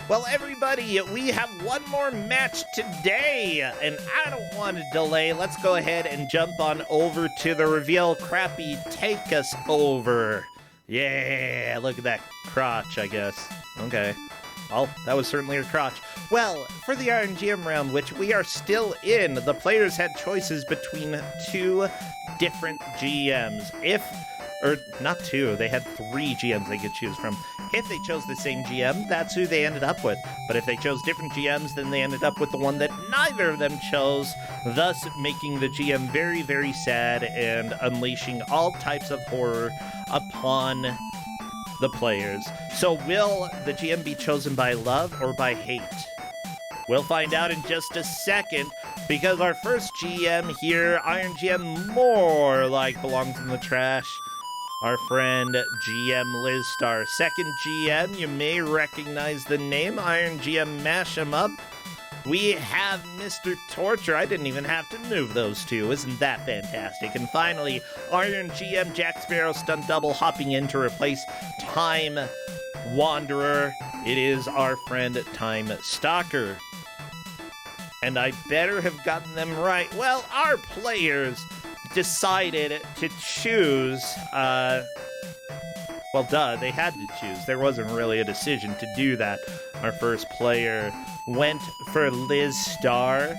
Well, everybody, we have one more match today, and I don't want to delay. Let's go ahead and jump on over to the reveal. Crappy, take us over. Yeah, look at that crotch, I guess. Okay. Well, that was certainly her crotch. Well, for the RNGM round, which we are still in, the players had choices between two different GMs. Or not two, they had 3 GMs they could choose from. If they chose the same GM, that's who they ended up with. But if they chose different GMs, then they ended up with the one that neither of them chose, thus making the GM very, very sad and unleashing all types of horror upon the players. So will the GM be chosen by love or by hate? We'll find out in just a second, because our first GM here, Iron GM, more like belongs in the trash. Our friend GM Liz Star. Second GM, you may recognize the name, Iron GM Mash 'em Up. We have Mr. Torture. I didn't even have to move those two. Isn't that fantastic? And finally, Iron GM Jack Sparrow stunt double hopping in to replace Time Wanderer. It is our friend Time Stalker. And I better have gotten them right. Well, our players decided to choose, well, duh, they had to choose. There wasn't really a decision to do that. Our first player went for Liz Star.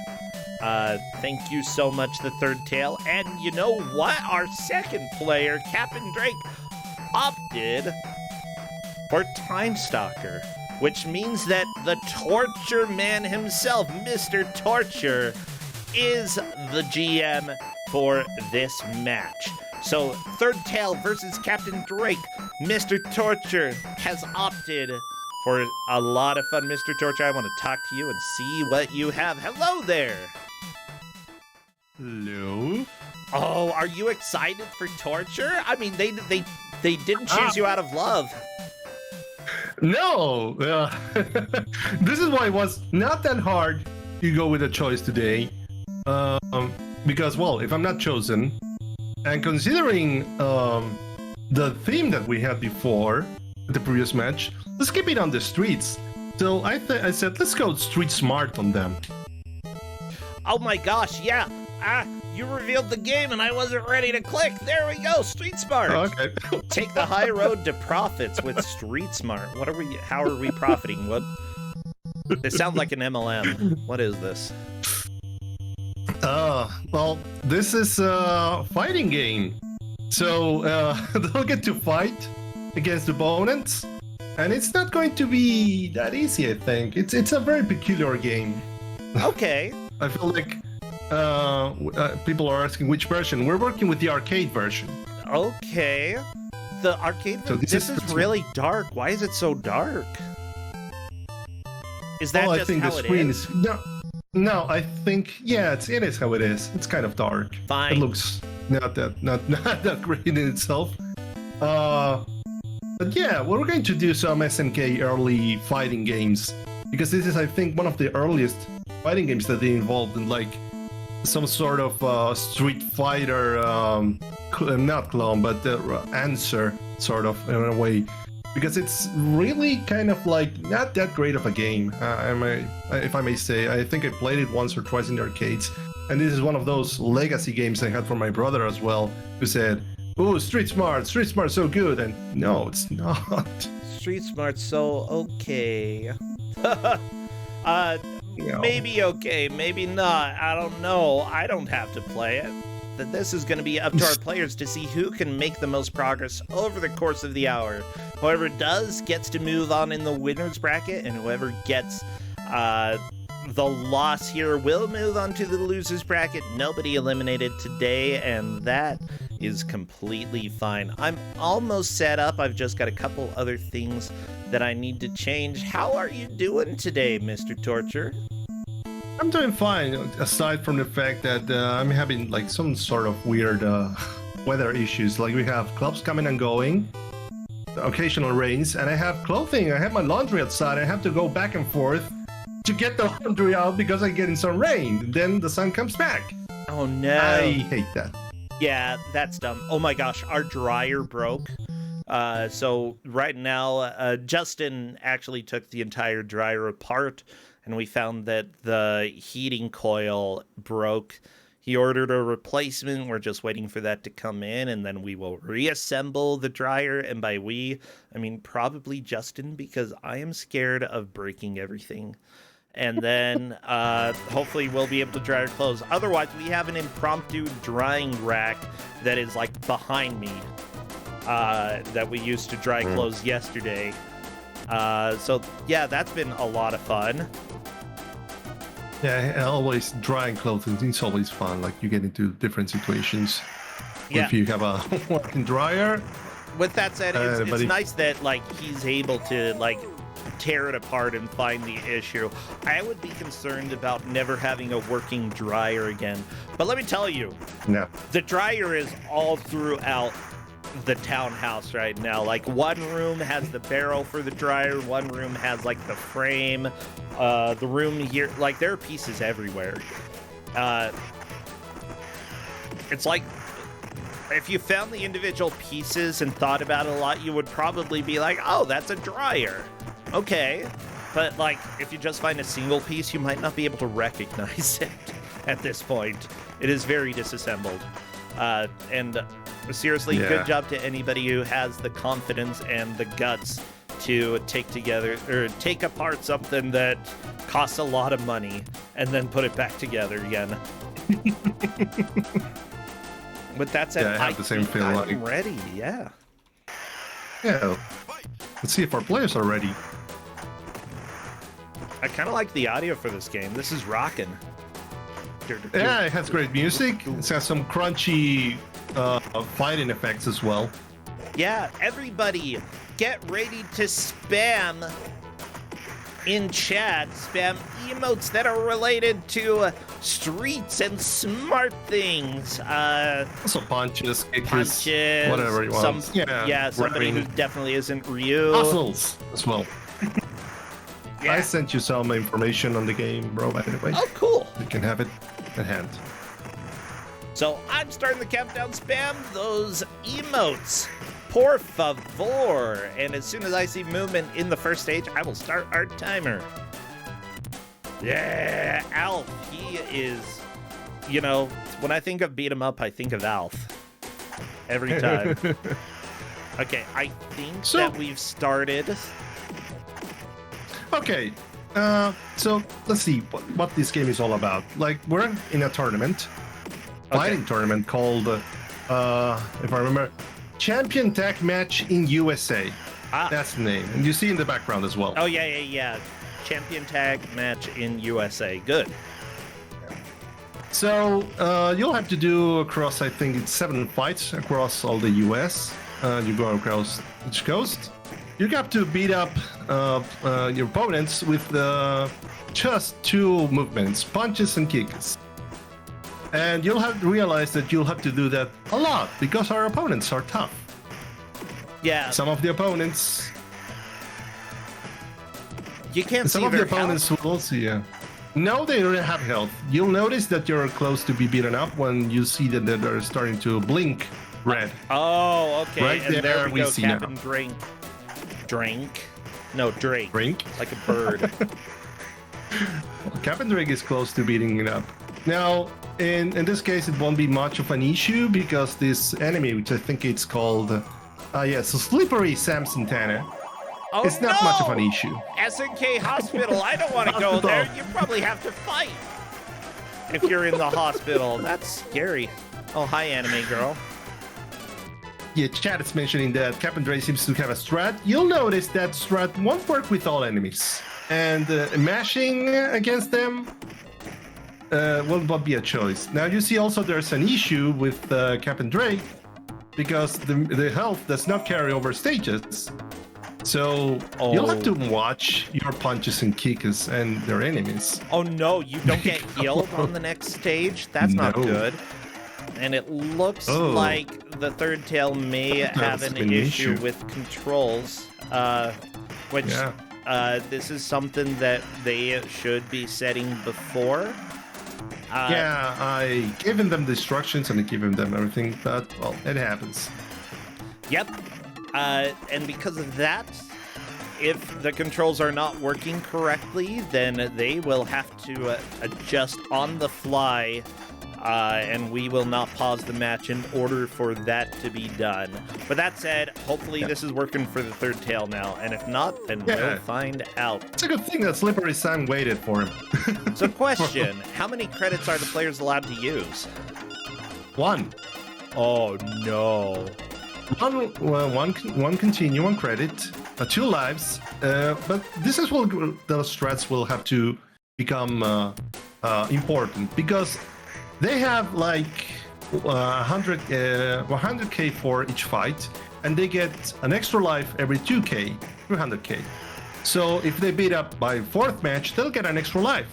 Thank you so much, the third tail. And you know what? Our second player, Captain Drake, opted for Time Stalker, which means that the Torture Man himself, Mr. Torture, is the GM for this match. So, third tail versus Captain Drake. Mr. Torture has opted for a lot of fun. Mr. Torture, I want to talk to you and see what you have. Hello there. Hello. Oh, are you excited for Torture? I mean, they didn't choose you out of love. No. This is why it was not that hard to go with a choice today. Because, well, if I'm not chosen, and considering the theme that we had before, the previous match, let's keep it on the streets. So I said, let's go street smart on them. Oh my gosh, yeah. You revealed the game and I wasn't ready to click. There we go, Street Smart. Okay. Take the high road to profits with Street Smart. How are we profiting? What? It sounds like an MLM. What is this? Well, this is a fighting game. So they'll get to fight against opponents, and it's not going to be that easy, I think. It's a very peculiar game. Okay. I feel like people are asking which version. We're working with the arcade version. Okay. The arcade version? So this is really dark. Why is it so dark? Is that just how it is? No, I think, yeah, it is how it is. It's kind of dark. Fine. It looks not that great in itself. But yeah, we're going to do some SNK early fighting games, because this is, I think, one of the earliest fighting games that they involved in like some sort of Street Fighter, not clone, but answer sort of in a way. Because it's really kind of like not that great of a game, if I may say. I think I played it once or twice in the arcades, and this is one of those legacy games I had from my brother as well, who said, "Oh, Street Smart, so good," and no, it's not. Street Smart's so okay. Maybe okay, maybe not. I don't know. I don't have to play it. This is going to be up to our players to see who can make the most progress over the course of the hour. Whoever does gets to move on in the winner's bracket, and whoever gets the loss here will move on to the loser's bracket. Nobody eliminated today, and that is completely fine. I'm almost set up. I've just got a couple other things that I need to change. How are you doing today, Mr. Torture? I'm doing fine, aside from the fact that I'm having like some sort of weird weather issues. Like we have clubs coming and going, occasional rains, and I have clothing. I have my laundry outside. I have to go back and forth to get the laundry out because I get in some rain. Then the sun comes back. Oh no. I hate that. Yeah, that's dumb. Oh my gosh, our dryer broke. So right now, Justin actually took the entire dryer apart, and we found that the heating coil broke. He ordered a replacement. We're just waiting for that to come in, and then we will reassemble the dryer. And by we, I mean probably Justin, because I am scared of breaking everything. And then hopefully we'll be able to dry our clothes. Otherwise, we have an impromptu drying rack that is like behind me that we used to dry clothes yesterday. So yeah, that's been a lot of fun. Yeah, always drying clothes is always fun. Like you get into different situations. Yeah. If you have a working dryer. With that said, it's nice that like he's able to like tear it apart and find the issue. I would be concerned about never having a working dryer again. But let me tell you, the dryer is all throughout the townhouse right now. Like one room has the barrel for the dryer, one room has like the frame, the room here, like there are pieces everywhere. It's like if you found the individual pieces and thought about it a lot, you would probably be like, oh, that's a dryer. Okay. But like if you just find a single piece, you might not be able to recognize it at this point. It is very disassembled. And seriously, good job to anybody who has the confidence and the guts to take apart something that costs a lot of money and then put it back together again. With that said, I have the same feeling. I'm ready. Yeah. Yeah. Let's see if our players are ready. I kind of like the audio for this game. This is rocking. Yeah, it has great music. It has some crunchy fighting effects as well. Yeah, everybody get ready to spam in chat. Spam emotes that are related to streets and smart things. Also punches, kickers, whatever you want. Somebody who definitely isn't Ryu. Puzzles as well. Yeah. I sent you some information on the game, bro, by the way. Oh, cool. You can have it at hand. So I'm starting the countdown. Spam those emotes. Por favor. And as soon as I see movement in the first stage, I will start our timer. Yeah, Alf. He is, you know, when I think of beat 'em up, I think of Alf. Every time. Okay, I think that we've started. Okay, so let's see what this game is all about. Like, we're in a tournament, fighting tournament called, if I remember, Champion Tag Match in USA. That's the name. And you see in the background as well. Oh, yeah. Champion Tag Match in USA. Good. So, you'll have to do across, I think it's 7 fights across all the US. You go across each coast. You have to beat up your opponents with just 2 movements, punches and kicks. And you'll have to realize that you'll have to do that a lot because our opponents are tough. Yeah. Some of the opponents... You can't Some of the opponents will also, No, they don't have health. You'll notice that you're close to be beaten up when you see that they're starting to blink red. Oh, okay. Right and there we go, see Captain now. Drink. No, Drake. Drink? Like a bird. Captain Drake is close to beating it up. Now, in this case, it won't be much of an issue because this enemy, which I think it's called, so Slippery Samson Tanner, it's not much of an issue. SNK Hospital, I don't want to go there. You probably have to fight if you're in the hospital. That's scary. Oh, hi, anime girl. Yeah, chat is mentioning that Captain Drake seems to have a strat. You'll notice that strat won't work with all enemies. And mashing against them will not be a choice. Now, you see also there's an issue with Captain Drake because the health does not carry over stages. So you'll have to watch your punches and kicks and their enemies. Oh no, you don't get healed on the next stage? That's not good. And it looks like the third tail may have an issue with controls, which this is something that they should be setting before. I given them the instructions and I given them everything, but well, it happens. Yep. And because of that, if the controls are not working correctly, then they will have to adjust on the fly, and we will not pause the match in order for that to be done. But that said, hopefully this is working for the third tail now, and if not, then we'll find out. It's a good thing that Slippery Sam waited for him. So question, how many credits are the players allowed to use? 1. Oh no. One continue, 1 credit, 2 lives, but this is where those strats will have to become important, because they have like 100k for each fight, and they get an extra life every 2k, 300k. So if they beat up by 4th match, they'll get an extra life.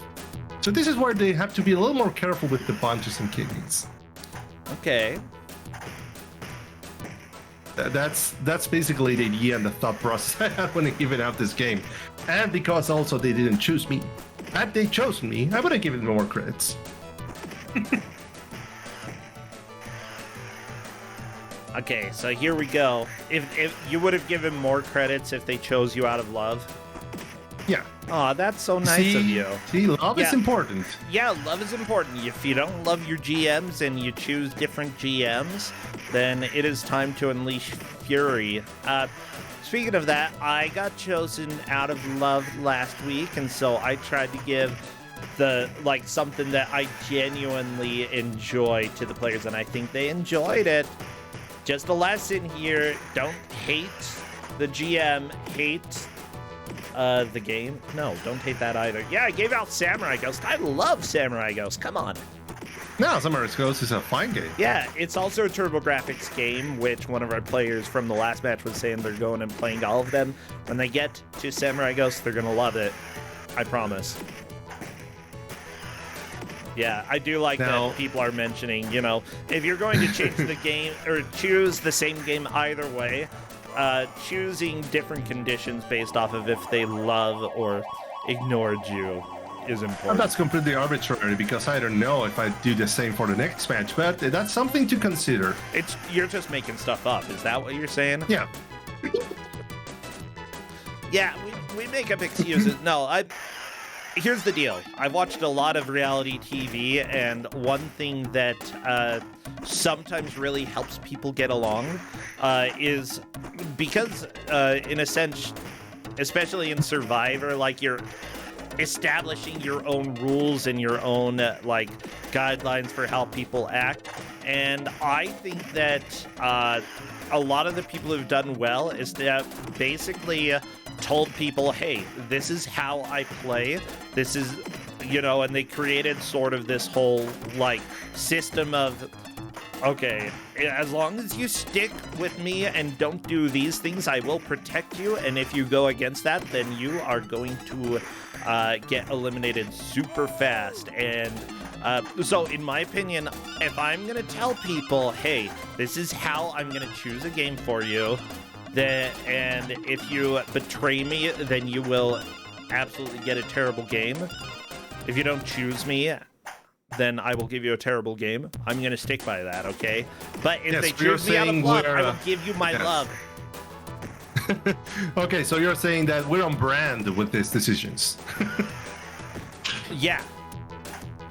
So this is where they have to be a little more careful with the punches and kickings. Okay. That's basically the idea and the thought process I had when giving out this game. And because also they didn't choose me. Had they chosen me, I would have given more credits. Okay, so here we go. If you would have given more credits if they chose you out of love. Yeah. Aw, that's so nice of you. See, love is important. Yeah, love is important. If you don't love your GMs and you choose different GMs, then it is time to unleash fury. Speaking of that, I got chosen out of love last week, and so I tried to give something that I genuinely enjoy to the players, and I think they enjoyed it. Just a lesson here, don't hate the GM, hate the game. No, don't hate that either. Yeah, I gave out Samurai Ghost. I love Samurai Ghost. Come on. No, Samurai Ghost is a fine game. Yeah, it's also a TurboGrafx game, which one of our players from the last match was saying they're going and playing all of them. When they get to Samurai Ghost, they're going to love it. I promise. Yeah, I do like that people are mentioning, you know, if you're going to change the game or choose the same game either way, choosing different conditions based off of if they love or ignored you is important. And that's completely arbitrary, because I don't know if I do the same for the next match, but that's something to consider. You're just making stuff up. Is that what you're saying? Yeah. Yeah, we make up excuses. No, here's the deal. I've watched a lot of reality TV, and one thing that sometimes really helps people get along is because, in a sense, especially in Survivor, like you're establishing your own rules and your own guidelines for how people act. And I think that a lot of the people who've done well is that basically told people, hey, this is how I play. This is, you know, and they created sort of this whole system of, okay, as long as you stick with me and don't do these things, I will protect you. And if you go against that, then you are going to get eliminated super fast. And so in my opinion, if I'm going to tell people, hey, this is how I'm going to choose a game for you, and if you betray me, then you will absolutely get a terrible game. If you don't choose me, then I will give you a terrible game. I'm going to stick by that, okay? But if they choose me out of love, I will give you my love. Okay, so you're saying that we're on brand with these decisions. Yeah.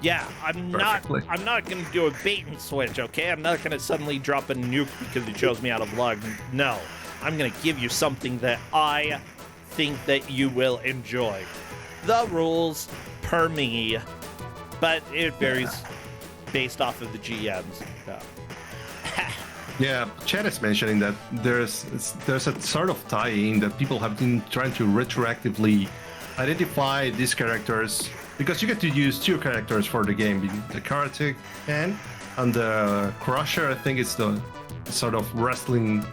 Yeah, I'm not going to do a bait and switch, okay? I'm not going to suddenly drop a nuke because you chose me out of love. No. I'm going to give you something that I think that you will enjoy. The rules per me, but it varies based off of the GMs. Yeah, Chad is mentioning that there's a sort of tie-in that people have been trying to retroactively identify these characters, because you get to use 2 characters for the game, the Karate and the Crusher. I think it's the sort of wrestling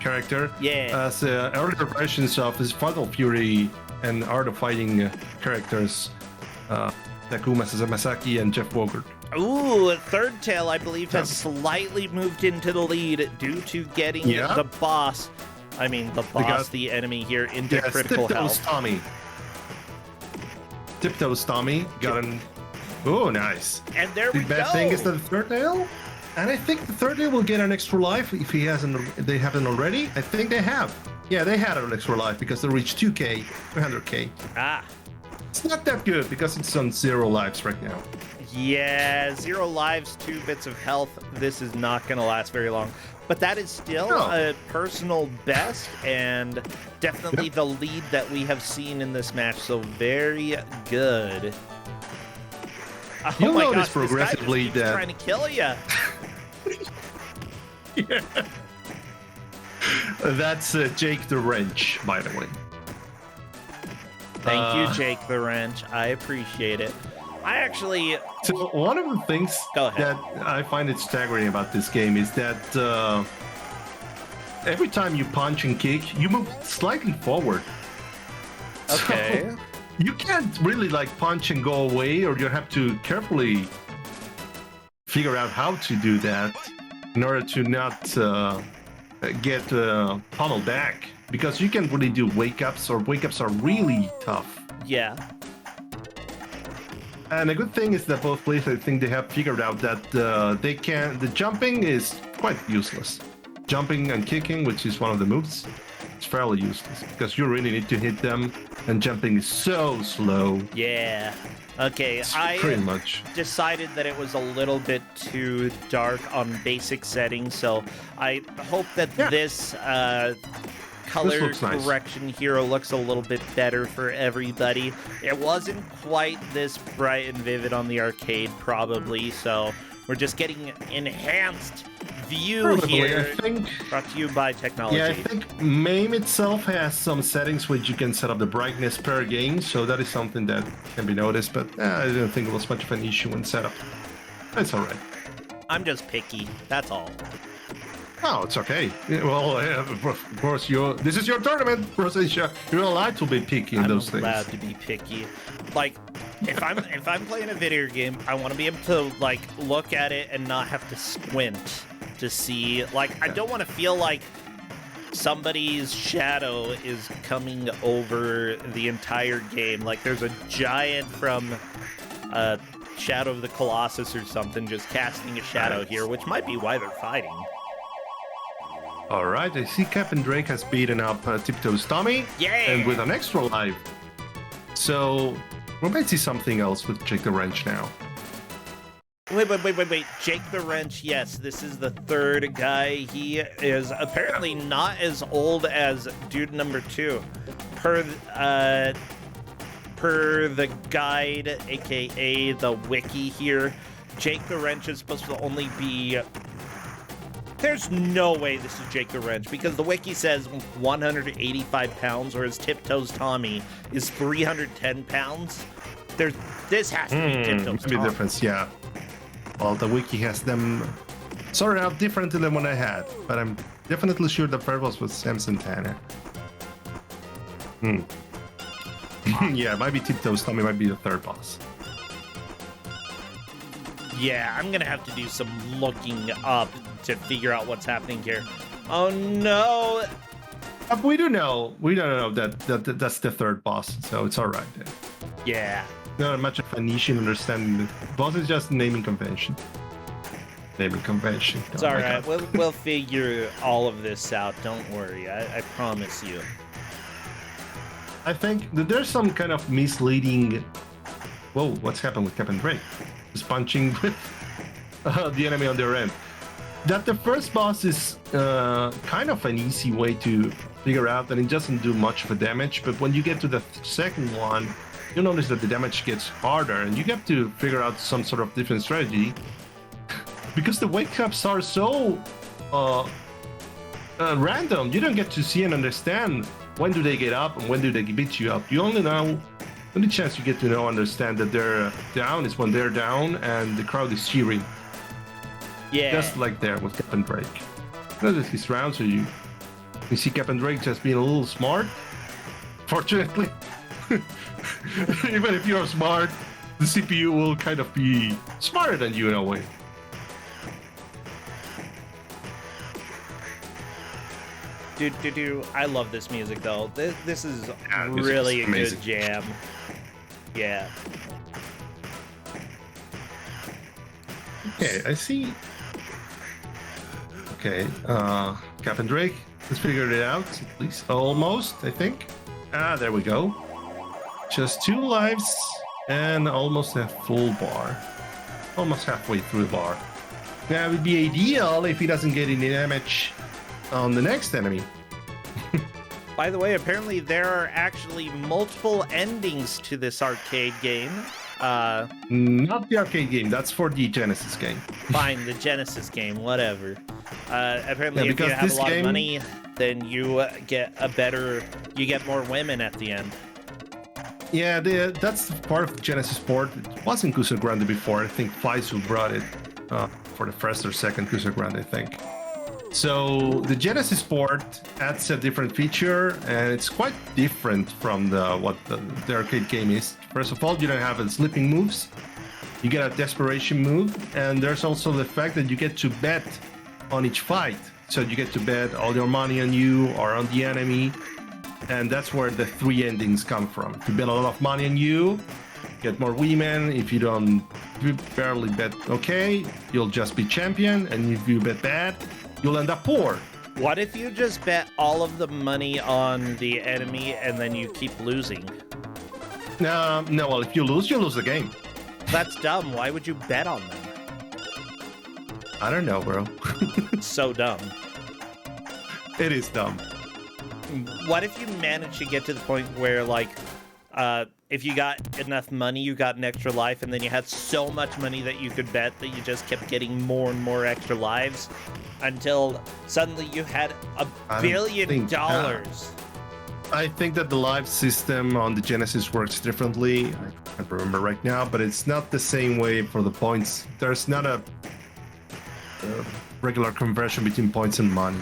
character. Yeah. As earlier versions of his Fatal Fury and Art of Fighting characters, Takuma Masaki and Jeff Bogart. Ooh, Third Tail, I believe, has slightly moved into the lead due to getting the boss, the enemy here, into critical health. Tiptoes Tommy got an... Oh, nice. And there we go. The bad thing is the Third Tail? And I think the third day will get an extra life if he hasn't. They haven't already. I think they have. Yeah, they had an extra life because they reached 2K, 300K. Ah. It's not that good because it's on 0 lives right now. Yeah, 0 lives, 2 bits of health. This is not going to last very long. But that is still a personal best and definitely the lead that we have seen in this match. So very good. You'll my notice gosh, progressively this guy just keeps trying to kill you. Yeah. That's Jake the Wrench, by the way. Thank you, Jake the Wrench. I appreciate it. I actually... So one of the things that I find it staggering about this game is that every time you punch and kick, you move slightly forward. Okay. So you can't really like punch and go away, or you have to carefully figure out how to do that in order to not get pummeled back. Because you can't really do wake-ups, or wake-ups are really tough. Yeah. And the good thing is that both players, I think they have figured out that the jumping is quite useless. Jumping and kicking, which is one of the moves, it's fairly useless because you really need to hit them, and jumping is so slow. Yeah. Okay, I pretty much decided that it was a little bit too dark on basic settings, so I hope that this color correction here looks a little bit better for everybody. It wasn't quite this bright and vivid on the arcade, probably, so we're just getting enhanced view here. I think, brought to you by technology. Yeah, I think MAME itself has some settings which you can set up the brightness per game, so that is something that can be noticed, but I didn't think it was much of an issue in setup. It's alright. I'm just picky, that's all. Oh, it's okay. Well, of course, this is your tournament, Rosacea. You're allowed to be picky in those things. I'm allowed to be picky. Like, if I'm playing a video game, I want to be able to like look at it and not have to squint to see. Like, I don't want to feel like somebody's shadow is coming over the entire game. Like, there's a giant from Shadow of the Colossus or something just casting a shadow here, which might be why they're fighting. All right, I see Captain Drake has beaten up Tiptoe's Tommy. Yeah! And with an extra life. So, we might see something else with Jake the Wrench now. Wait. Jake the Wrench, yes, this is the third guy. He is apparently not as old as dude number 2. Per the guide, aka the wiki here, Jake the Wrench is supposed to only be... There's no way this is Jake the Wrench, because the wiki says 185 pounds, whereas Tiptoe's Tommy is 310 pounds. This has to be Tiptoe's Tommy. Maybe difference, yeah. Well, the wiki has them sorted out differently than what I had, but I'm definitely sure the first was Sam Santana. Yeah, it might be Tiptoe's Tommy, might be the third boss. Yeah, I'm gonna have to do some looking up to figure out what's happening here. Oh no! We do know that that's the third boss, so it's all right. Yeah. Not much of a niche in understanding the boss is just naming convention. Naming convention. It's all right. We'll figure all of this out. Don't worry. I promise you. I think that there's some kind of misleading. Whoa! What's happened with Captain Drake? Just punching with the enemy on their end. That the first boss is kind of an easy way to figure out, and it doesn't do much of a damage. But when you get to the second one, you'll notice that the damage gets harder, and you have to figure out some sort of different strategy because the wake-ups are so random. You don't get to see and understand when do they get up and when do they beat you up. You only know. Only chance you get to understand that they're down is when they're down and the crowd is cheering. Yeah. Just like there with Captain Drake. Notice his round, so you see Captain Drake just being a little smart. Fortunately, even if you're smart, the CPU will kind of be smarter than you in a way. I love this music though. This is this really is a good jam. Yeah. Okay, I see Okay, Cap and Drake. Let's figure it out. At least almost, I think. Ah, there we go. Just 2 lives and almost a full bar. Almost halfway through the bar. That would be ideal if he doesn't get any damage on the next enemy. By the way, apparently there are actually multiple endings to this arcade game. Not the arcade game, that's for the Genesis game. Fine, the Genesis game, whatever. Apparently, if you have a lot of money, then you get you get more women at the end. Yeah, that's part of the Genesis port. It wasn't Kusog7ande before. I think Faizu brought it for the first or second Kusog7ande, I think. So the Genesis port adds a different feature, and it's quite different from what the arcade game is. First of all, you don't have slipping moves. You get a desperation move, and there's also the fact that you get to bet on each fight. So you get to bet all your money on you or on the enemy, and that's where the 3 endings come from. If you bet a lot of money on you, get more women. If you barely bet okay, you'll just be champion, and if you bet bad, you'll end up poor. What if you just bet all of the money on the enemy and then you keep losing? No, well, if you lose the game. That's dumb. Why would you bet on them? I don't know, bro. So dumb. It is dumb. What if you manage to get to the point where, like, if you got enough money, you got an extra life, and then you had so much money that you could bet that you just kept getting more and more extra lives until suddenly you had $1 billion. I think that the live system on the Genesis works differently. I can't remember right now, but it's not the same way for the points. There's not a regular conversion between points and money.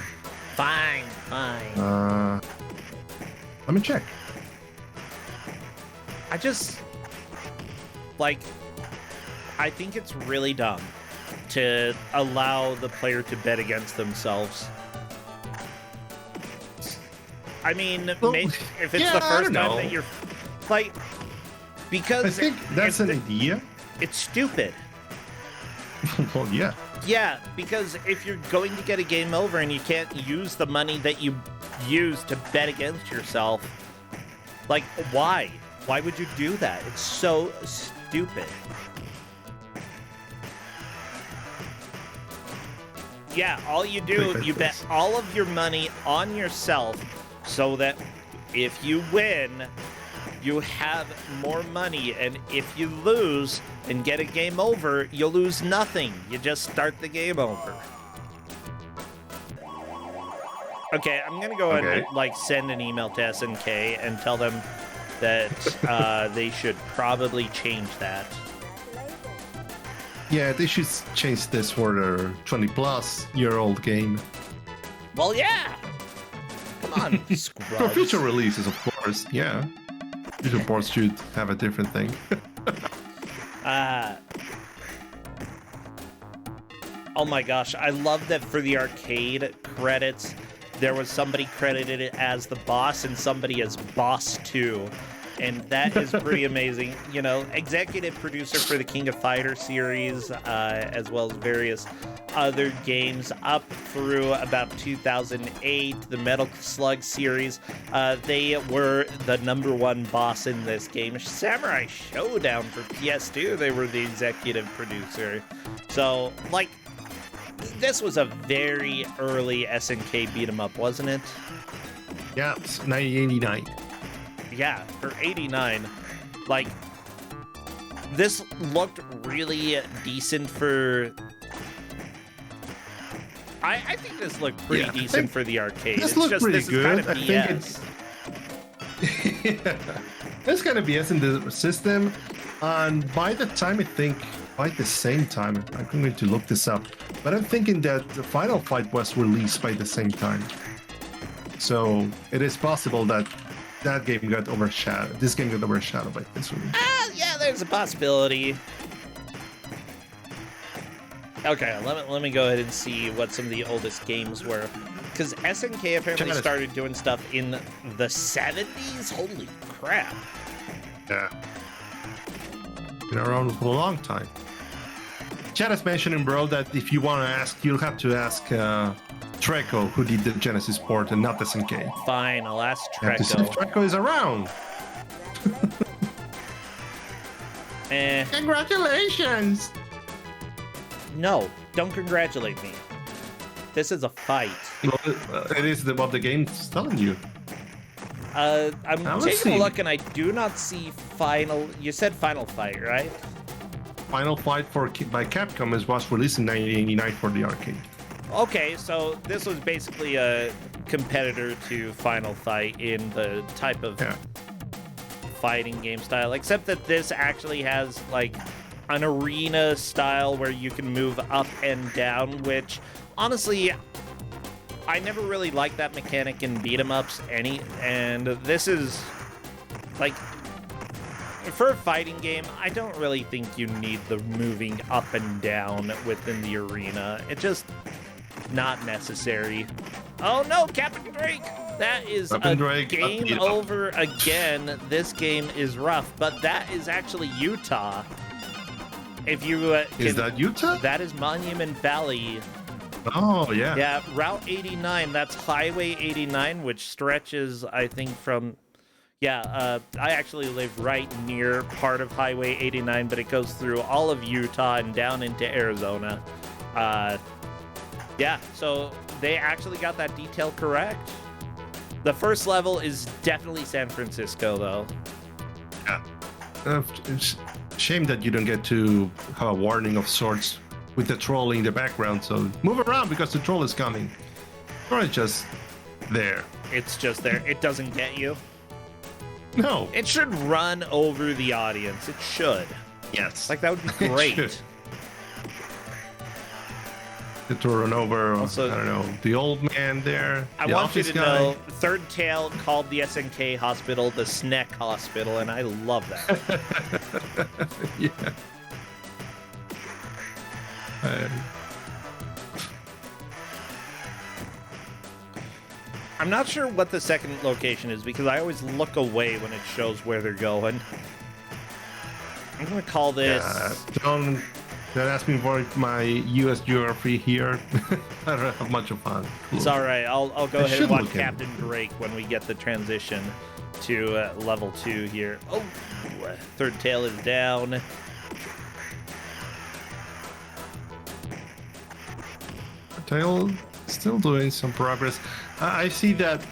Fine. Let me check. I think it's really dumb to allow the player to bet against themselves. I mean, Well, if it's yeah, the first time know. that you're like, because I think that's an idea. It's stupid. Well, yeah. Yeah, because if you're going to get a game over and you can't use the money that you use to bet against yourself, like, why? Why would you do that? It's so stupid. Yeah, all you do, you bet all of your money on yourself so that if you win, you have more money, and if you lose and get a game over, you lose nothing. You just start the game over. Okay, I'm gonna go and send an email to SNK and tell them that they should probably change that. Yeah, they should change this for the 20-plus-year-old game. Well, yeah. Come on, scrubs. For future releases, of course. Yeah. Future ports should have a different thing. Oh my gosh, I love that for the arcade credits, there was somebody credited as the boss and somebody as boss 2. And that is pretty amazing. You know, executive producer for the King of Fighter series, as well as various other games up through about 2008, the Metal Slug series. They were the #1 boss in this game. Samurai Showdown for PS2, they were the executive producer. So, like, this was a very early SNK beat 'em up, wasn't it? Yeah, it's 1989. Yeah, for 89, like, this looked really decent for... I think this looked pretty decent for the arcade. This looked pretty good. Is kind of BS. There's kind of BS in the system, and by the time by the same time, I'm going to look this up, but I'm thinking that the Final Fight was released by the same time. So it is possible that that game got overshadowed. This game got overshadowed by this one. Yeah, there's a possibility. Okay, let me go ahead and see what some of the oldest games were. Because SNK apparently started doing stuff in the 70s? Holy crap. Yeah. Been around for a long time. Chat is mentioning, bro, that if you want to ask, you'll have to ask Treco who did the Genesis port and not SNK. Fine, I'll ask And to see if Treco. Treco is around. Congratulations! No, don't congratulate me. This is a fight. Well, it is what the game's telling you. I'm Now let's taking a see. look and I do not see final. You said final fight, right? Final Fight by Capcom was released in 1989 for the arcade. Okay, so this was basically a competitor to Final Fight in the type of Yeah. fighting game style, except that this actually has like an arena style where you can move up and down, which honestly I never really liked that mechanic in beat 'em ups and this is like for a fighting game, I don't really think you need the moving up and down within the arena. It just not necessary. Oh no, Captain Drake! That is Captain a Drake got game beat up. over again. This game is rough, but that is actually Utah. If you Is that Utah? that is Monument Valley. Oh, yeah. Yeah, Route 89. That's Highway 89, which stretches, I think, from. Yeah, I actually live right near part of Highway 89, but it goes through all of Utah and down into Arizona. Yeah, so they actually got that detail correct. The first level is definitely San Francisco, though. Yeah. It's shame that you don't get to have a warning of sorts with the troll in the background, so move around because the troll is coming. Or it's just there. It's just there. It doesn't get you. No. It should run over the audience. It should. Yes. Like, that would be It great. should. To run over, Also- I don't know, the old man there. I the want you office to guy. know, Third Tail called the SNK hospital the Sneck Hospital, and I love that. Yeah. I'm not sure what the second location is because I always look away when it shows where they're going. I'm gonna call this. Don't ask me for my US geography here. I don't have much of fun. It's all right. I'll go I ahead should and watch look in. Captain Drake when we get the transition to level 2 here. Oh, Third Tail is down. Tail still doing some progress. I see that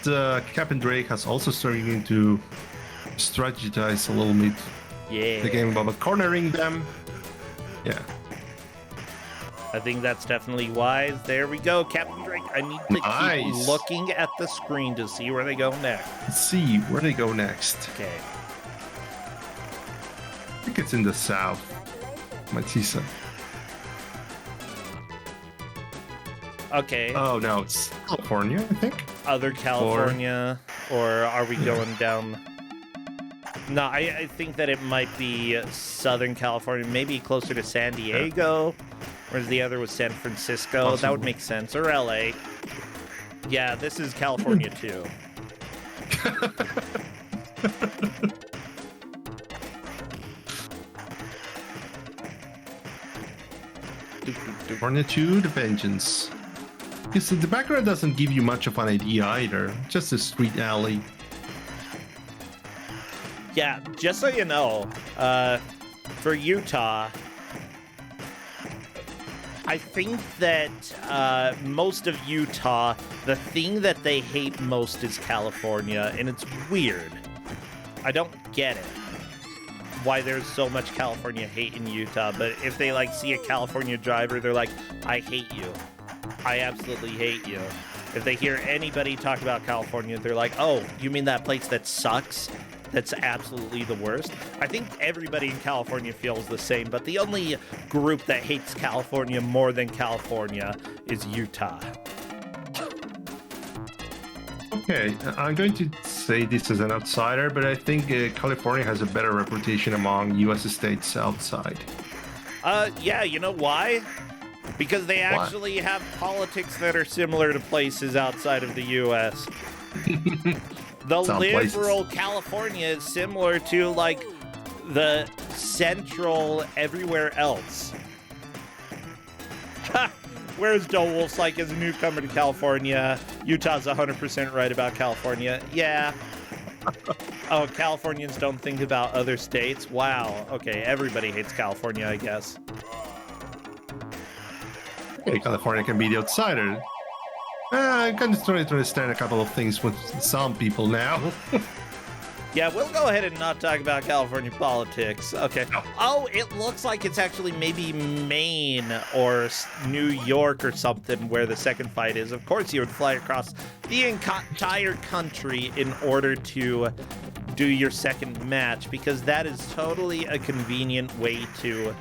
Captain Drake has also starting to strategize a little bit Yeah. the game about cornering them. Yeah. I think that's definitely wise. There we go, Captain Drake. I need to keep Nice. looking at the screen to see where they go next. Let's see where they go next. Okay. I think it's in the south. Might see some. Okay. Oh no, it's California, I think. Other California, or are we going down? No, I think that it might be Southern California, maybe closer to San Diego, whereas the other was San Francisco. That would Possibly. make sense, or LA. Yeah, this is California too. California to the Vengeance. Because the background doesn't give you much of an idea either. Just a street alley. Yeah, just so you know, for Utah, I think that most of Utah, the thing that they hate most is California, and it's weird. I don't get it. Why there's so much California hate in Utah, but if they like see a California driver, they're like, I hate you. I absolutely hate you. If they hear anybody talk about California, they're like, oh, you mean that place that sucks? That's absolutely the worst. I think everybody in California feels the same, but the only group that hates California more than California is Utah. Okay, I'm going to say this as an outsider, but I think California has a better reputation among US states outside. Yeah, you know why? Because they Why? actually have politics that are similar to places outside of the U.S. The Some places. liberal California is similar to, like, the central everywhere else. Ha! Whereas Joe Wolf's like, as a newcomer to California, Utah's 100% right about California. Yeah. Oh, Californians don't think about other states? Wow. Okay, everybody hates California, I guess. Hey, California can be the outsider. I'm kind of trying to understand a couple of things with some people now. Yeah, we'll go ahead and not talk about California politics. Okay. Oh, it looks like it's actually maybe Maine or New York or something where the second fight is. Of course, you would fly across the entire country in order to do your second match, because that is totally a convenient way to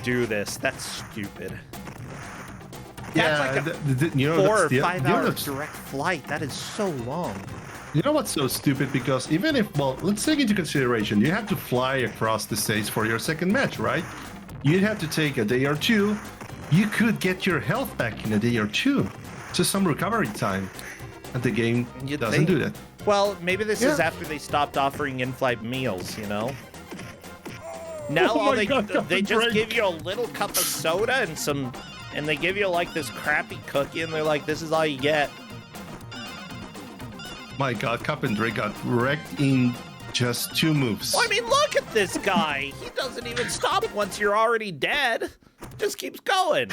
do this. That's stupid. That's like a 4 or 5 hour direct flight. That is so long. You know what's so stupid? Because even if, well, let's take into consideration, you have to fly across the states for your second match, right? You'd have to take a day or two. You could get your health back in a day or two. Just some recovery time. And the game doesn't do that. Well, maybe this is after they stopped offering in-flight meals, you know? Now they just give you a little cup of soda and they give you like this crappy cookie and they're like, this is all you get. My God, Cup and Drake got wrecked in just 2 moves. Well, I mean, look at this guy. He doesn't even stop once you're already dead. Just keeps going.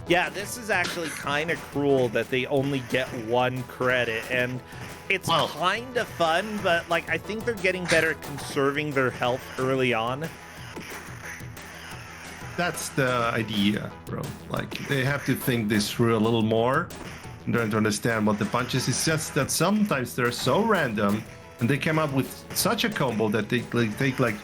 Yeah, this is actually kind of cruel that they only get 1 credit, and it's kind of fun, but like I think they're getting better at conserving their health early on. That's the idea, bro. Like, they have to think this through a little more. Trying to understand what the punches. It's just that sometimes they're so random and they come up with such a combo that they take like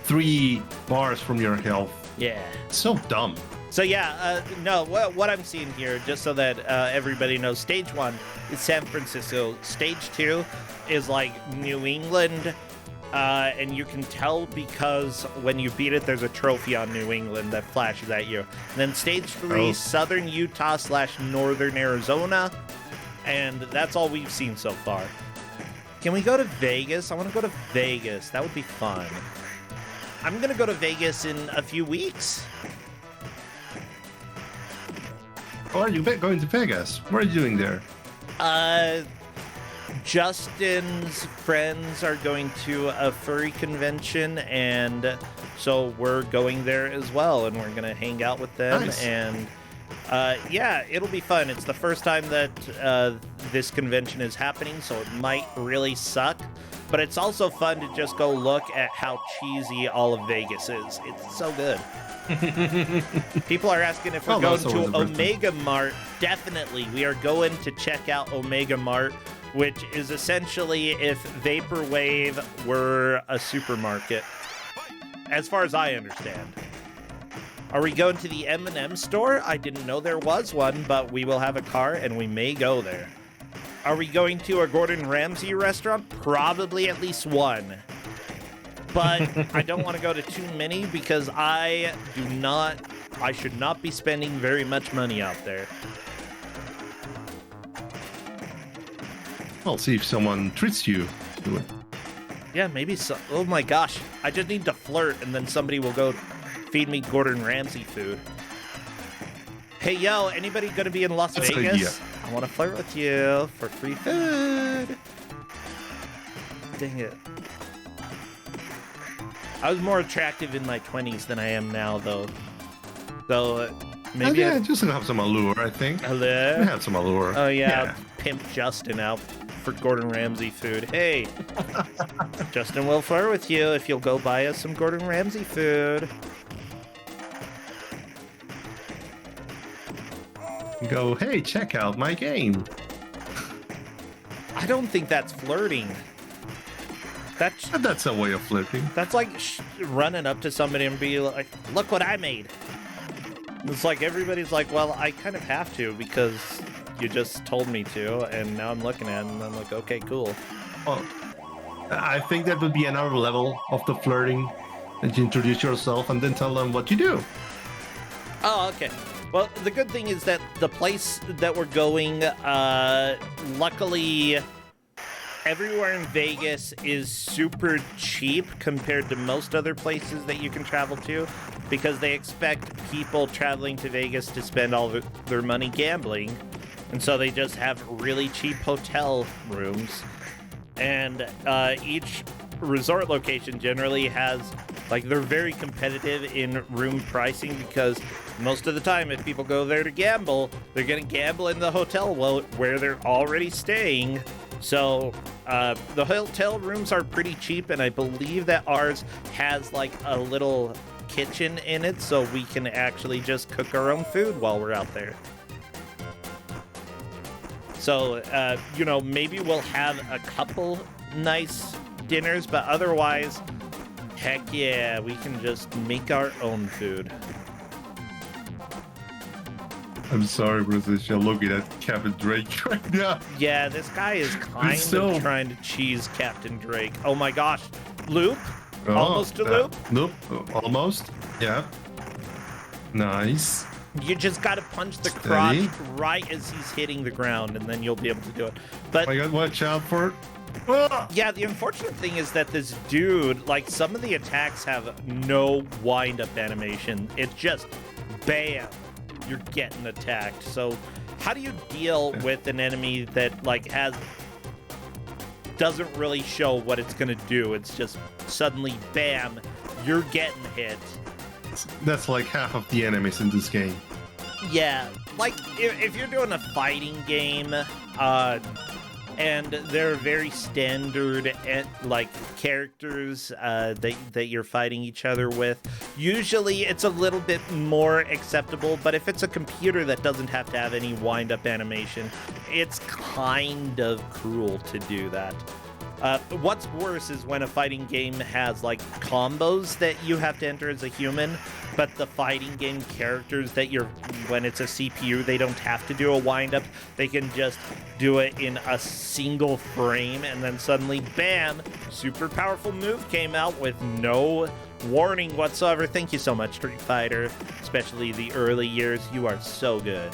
3 bars from your health. Yeah. So dumb. So yeah, no, what I'm seeing here, just so that everybody knows, stage 1 is San Francisco. Stage 2 is like New England. And you can tell because when you beat it, there's a trophy on New England that flashes at you. And then stage 3, Southern Utah / Northern Arizona. And that's all we've seen so far. Can we go to Vegas? I want to go to Vegas. That would be fun. I'm going to go to Vegas in a few weeks. Oh, are you going to Vegas? What are you doing there? Justin's friends are going to a furry convention, and so we're going there as well, and we're going to hang out with them. Nice. And yeah, it'll be fun. It's the first time that this convention is happening, so it might really suck, but it's also fun to just go look at how cheesy all of Vegas is. It's so good. People are asking if we're going to Omega Mart. Definitely, we are going to check out Omega Mart, which is essentially if Vaporwave were a supermarket, as far as I understand. Are we going to the M&M store? I didn't know there was one, but we will have a car and we may go there. Are we going to a Gordon Ramsay restaurant? Probably at least 1. But I don't want to go to too many because I should not be spending very much money out there. Well, see if someone treats you to it. Yeah, maybe so. Oh my gosh. I just need to flirt and then somebody will go feed me Gordon Ramsay food. Hey, yo, anybody going to be in Las Vegas? I want to flirt with you for free food. Dang it. I was more attractive in my 20s than I am now, though. So maybe just gonna have some allure, I think. Hello? Have some allure. Oh, yeah. Pimp Justin out for Gordon Ramsay food. Hey, Justin will flirt with you if you'll go buy us some Gordon Ramsay food. Go, hey, check out my game. I don't think that's flirting. That's a way of flirting. That's like running up to somebody and be like, look what I made. It's like everybody's like, well, I kind of have to because you just told me to, and now I'm looking at it, and I'm like, okay, cool. Well, I think that would be another level of the flirting, that you introduce yourself and then tell them what you do. Oh, okay. Well, the good thing is that the place that we're going, luckily, everywhere in Vegas is super cheap compared to most other places that you can travel to, because they expect people traveling to Vegas to spend all their money gambling, and so they just have really cheap hotel rooms. And each resort location generally has, like, they're very competitive in room pricing, because most of the time if people go there to gamble, they're gonna gamble in the hotel where they're already staying. So the hotel rooms are pretty cheap, and I believe that ours has like a little kitchen in it, so we can actually just cook our own food while we're out there. So, you know, maybe we'll have a couple nice dinners, but otherwise, heck yeah, we can just make our own food. I'm sorry, British. I'm looking at Captain Drake right now. Yeah, this guy is kind of trying to cheese Captain Drake. Oh my gosh. Loop? Almost a loop? Loop. Almost. Yeah. Nice. You just gotta punch the crotch right as he's hitting the ground, and then you'll be able to do it. But I got watch out for it. Yeah, the unfortunate thing is that this dude, like, some of the attacks have no wind-up animation. It's just bam, you're getting attacked. So how do you deal with an enemy that, like, doesn't really show what it's gonna do? It's just suddenly bam, you're getting hit. That's like half of the enemies in this game. Yeah, like if you're doing a fighting game, and they're very standard, like, characters that you're fighting each other with, usually it's a little bit more acceptable. But if it's a computer that doesn't have to have any wind-up animation, it's kind of cruel to do that. What's worse is when a fighting game has, like, combos that you have to enter as a human, but the fighting game characters when it's a CPU, they don't have to do a wind-up. They can just do it in a single frame, and then suddenly, bam, super powerful move came out with no warning whatsoever. Thank you so much, Street Fighter, especially the early years. You are so good.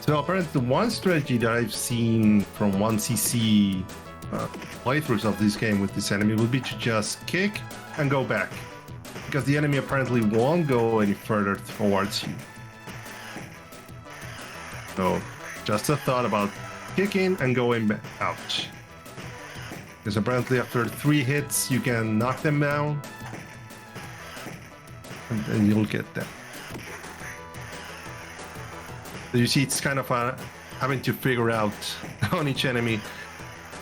So apparently one strategy that I've seen from 1cc playthroughs of this game with this enemy would be to just kick and go back, because the enemy apparently won't go any further towards you. So just a thought about kicking and going back. Ouch. Because apparently after 3 hits you can knock them down, and then you'll get them. So you see, it's kind of having to figure out on each enemy.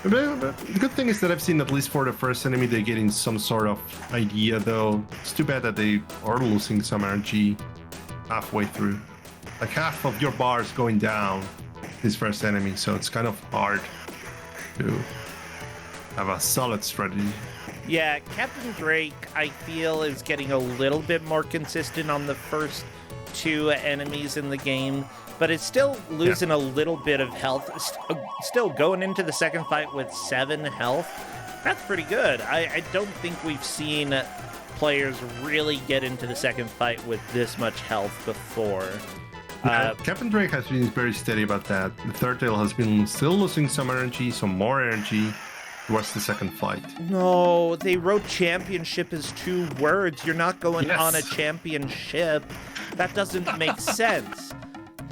But the good thing is that I've seen, at least for the first enemy, they're getting some sort of idea, though. It's too bad that they are losing some energy halfway through. Like half of your bar is going down this first enemy, so it's kind of hard to have a solid strategy. Yeah, Captain Drake, I feel, is getting a little bit more consistent on the first 2 enemies in the game, but it's still losing a little bit of health. Still going into the second fight with 7 health. That's pretty good. I don't think we've seen players really get into the second fight with this much health before. Captain Drake has been very steady about that. The third tail has been still losing some energy, some more energy towards the second fight. No, they wrote championship as 2 words. You're not going on a championship. That doesn't make sense.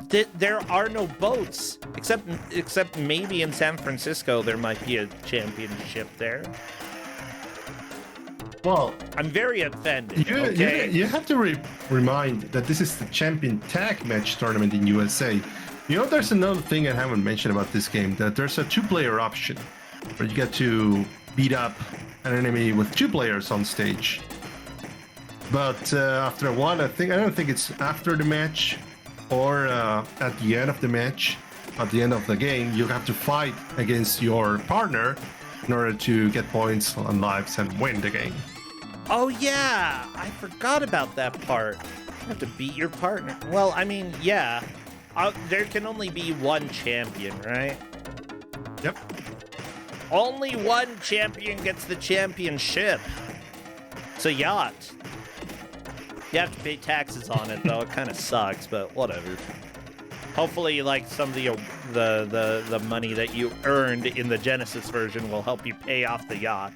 There are no boats, except maybe in San Francisco there might be a championship there. Well, I'm very offended. You have to remind that this is the champion tag match tournament in USA. You know, there's another thing I haven't mentioned about this game, that there's a 2-player option where you get to beat up an enemy with 2 players on stage. But after a while, I don't think it's after the match or at the end of the match, at the end of the game, you have to fight against your partner in order to get points on lives and win the game. Oh yeah, I forgot about that part. You have to beat your partner. Well, I mean, yeah, there can only be 1 champion, right? Yep. Only 1 champion gets the championship. It's a yacht. You have to pay taxes on it, though. It kind of sucks, but whatever. Hopefully, like some of the money that you earned in the Genesis version will help you pay off the yacht.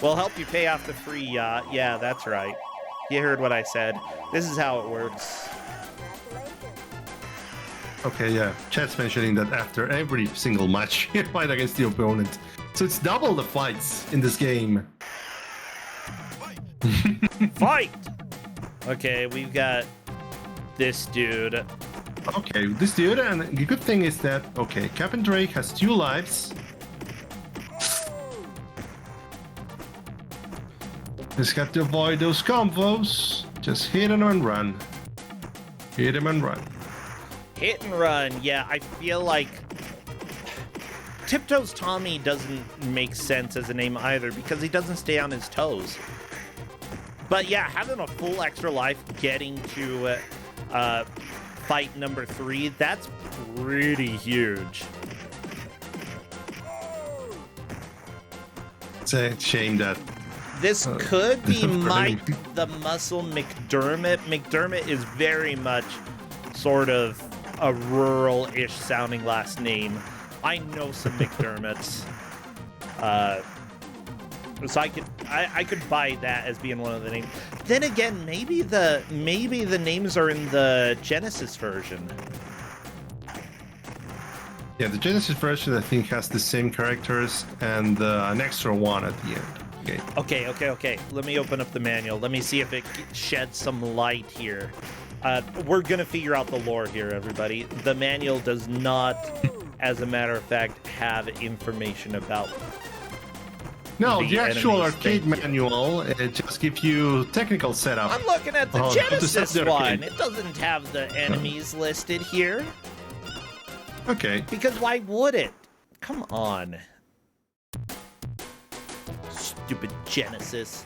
Will help you pay off the free yacht. Yeah, that's right. You heard what I said. This is how it works. Okay, yeah. Chat's mentioning that after every single match, you fight against the opponent. So it's double the fights in this game. Fight! Okay, we've got this dude. Okay, this dude, and the good thing is that, okay, Captain Drake has 2 lives. Just got to avoid those combos. Just hit him and run. Hit him and run. Hit and run. Yeah, I feel like Tiptoes Tommy doesn't make sense as a name either because he doesn't stay on his toes. But yeah, having a full extra life, getting to fight number 3, that's pretty huge. It's a shame that this could be Mike the Muscle McDermott. McDermott is very much sort of a rural-ish sounding last name. I know some McDermotts. So I could buy that as being one of the names. Then again, maybe the names are in the Genesis version. Yeah, the Genesis version I think has the same characters and an extra one at the end. Okay. Let me open up the manual. Let me see if it sheds some light here. We're gonna figure out the lore here, everybody. The manual does not, as a matter of fact, have information about. No, the actual arcade manual, it just gives you technical setup. I'm looking at the Genesis one. It doesn't have the enemies listed here. Okay. Because why would it? Come on. Stupid Genesis.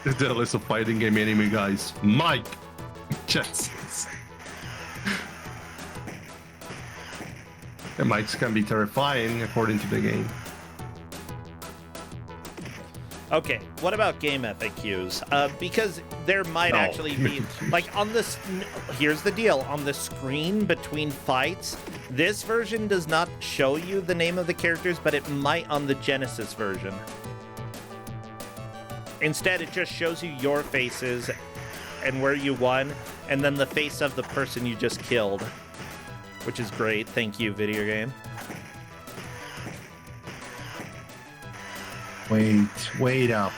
That is a fighting game enemy, guys. Mike! Genesis. The Mikes can be terrifying according to the game. Okay, what about game FAQs? Because there might actually be, like on this, here's the deal, on the screen between fights, this version does not show you the name of the characters, but it might on the Genesis version. Instead, it just shows you your faces and where you won, and then the face of the person you just killed, which is great. Thank you, video game. Wait up.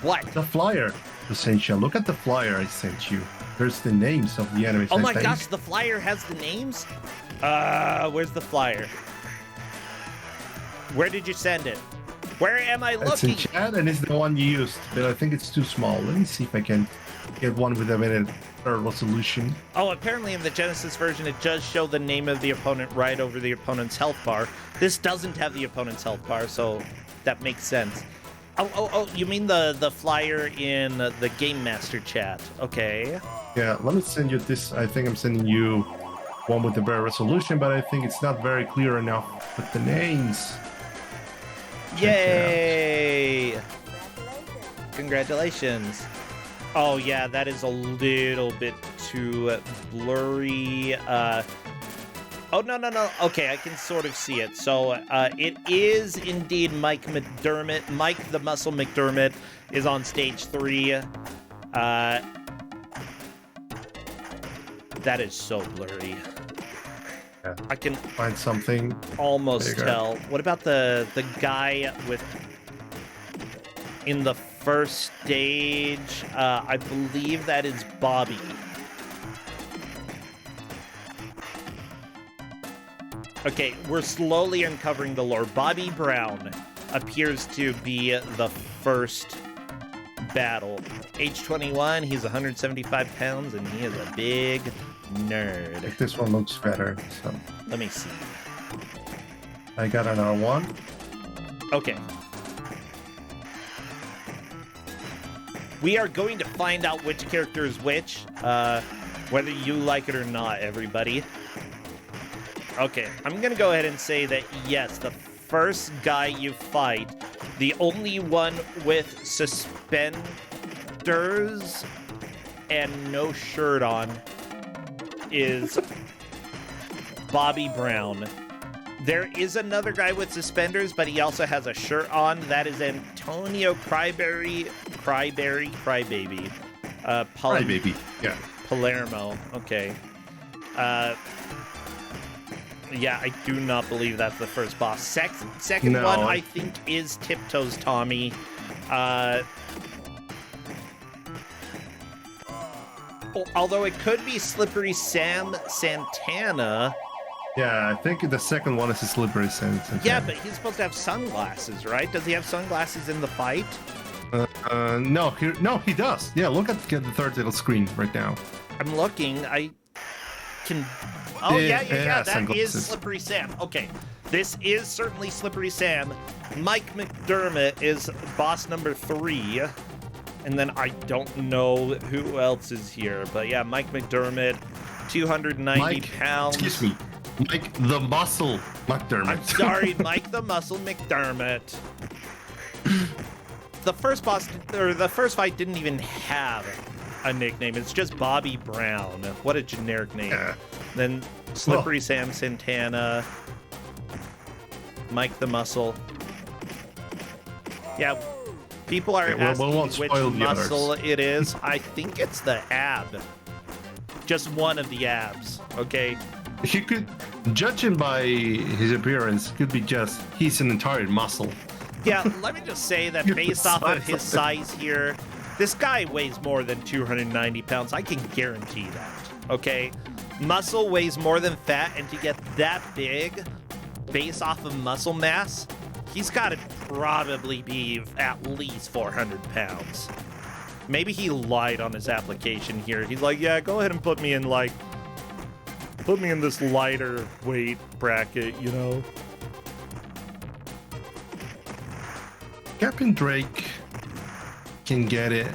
What? The flyer, Essential. Look at the flyer I sent you. There's the names of the enemies. Oh my gosh, the flyer has the names? Where's the flyer? Where did you send it? Where am I looking? It's in chat and it's the one you used, but I think it's too small. Let me see if I can get one with a better resolution. Oh, apparently in the Genesis version, it does show the name of the opponent right over the opponent's health bar. This doesn't have the opponent's health bar, so that makes sense. Oh, you mean the flyer in the Game Master chat. Okay. Yeah, let me send you this. I think I'm sending you one with a better resolution, but I think it's not very clear enough with the names. Yay! Congratulations. Oh yeah, that is a little bit too blurry. Oh, no. Okay, I can sort of see it. So it is indeed Mike McDermott. Mike the Muscle McDermott is on stage 3. That is so blurry. Yeah. I can find something. Almost tell. What about the guy with in the first stage? I believe that is Bobby. Okay, we're slowly uncovering the lore. Bobby Brown appears to be the first battle. Age 21, he's 175 pounds, and he is a big nerd. I think this one looks better, so. Let me see. I got another one. Okay. We are going to find out which character is which, whether you like it or not, everybody. Okay, I'm gonna go ahead and say that yes, the first guy you fight The only one with suspenders and no shirt on is Bobby Brown. There is another guy with suspenders, but he also has a shirt on. That is Antonio Crybaby. Crybaby, yeah. Palermo, okay. Yeah, I do not believe that's the first boss. Second No. one, I think, is Tiptoes Tommy. Although it could be Slippery Sam Santana. Yeah, I think the second one is a Slippery Santana. Yeah, but he's supposed to have sunglasses, right? Does he have sunglasses in the fight? No, he does. Yeah, look at the third little screen right now. I'm looking. I can... Oh, yeah, that sunglasses. is Slippery Sam. Okay, this is certainly Slippery Sam. Mike McDermott is boss number 3. And then I don't know who else is here. But yeah, Mike McDermott, 290 pounds. Excuse me. Mike the Muscle McDermott. I'm sorry, Mike the Muscle McDermott. The first boss, or the first fight didn't even have a nickname. It's just Bobby Brown. What a generic name. Yeah. Then Slippery Sam Santana, Mike the Muscle. Yeah, people are asking which muscle it is. I think it's the ab. Just one of the abs, okay? You could judge him by his appearance. Could be just he's an entire muscle. Yeah, let me just say that based off of his size here, this guy weighs more than 290 pounds. I can guarantee that, okay? Muscle weighs more than fat, and to get that big, based off of muscle mass, he's got to probably be at least 400 pounds. Maybe he lied on his application here. He's like, yeah, go ahead and put me in this lighter weight bracket, you know? Captain Drake can get it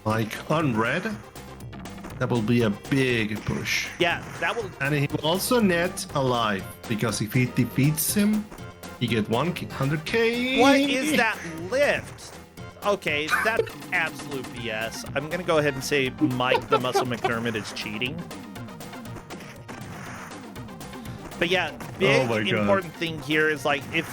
like on red. That will be a big push. Yeah, that will... And he will also net alive, because if he defeats him, you get 100k. What is that lift? Okay, that's absolute BS. I'm gonna go ahead and say Mike the Muscle McDermott is cheating. But yeah, big important thing here is like if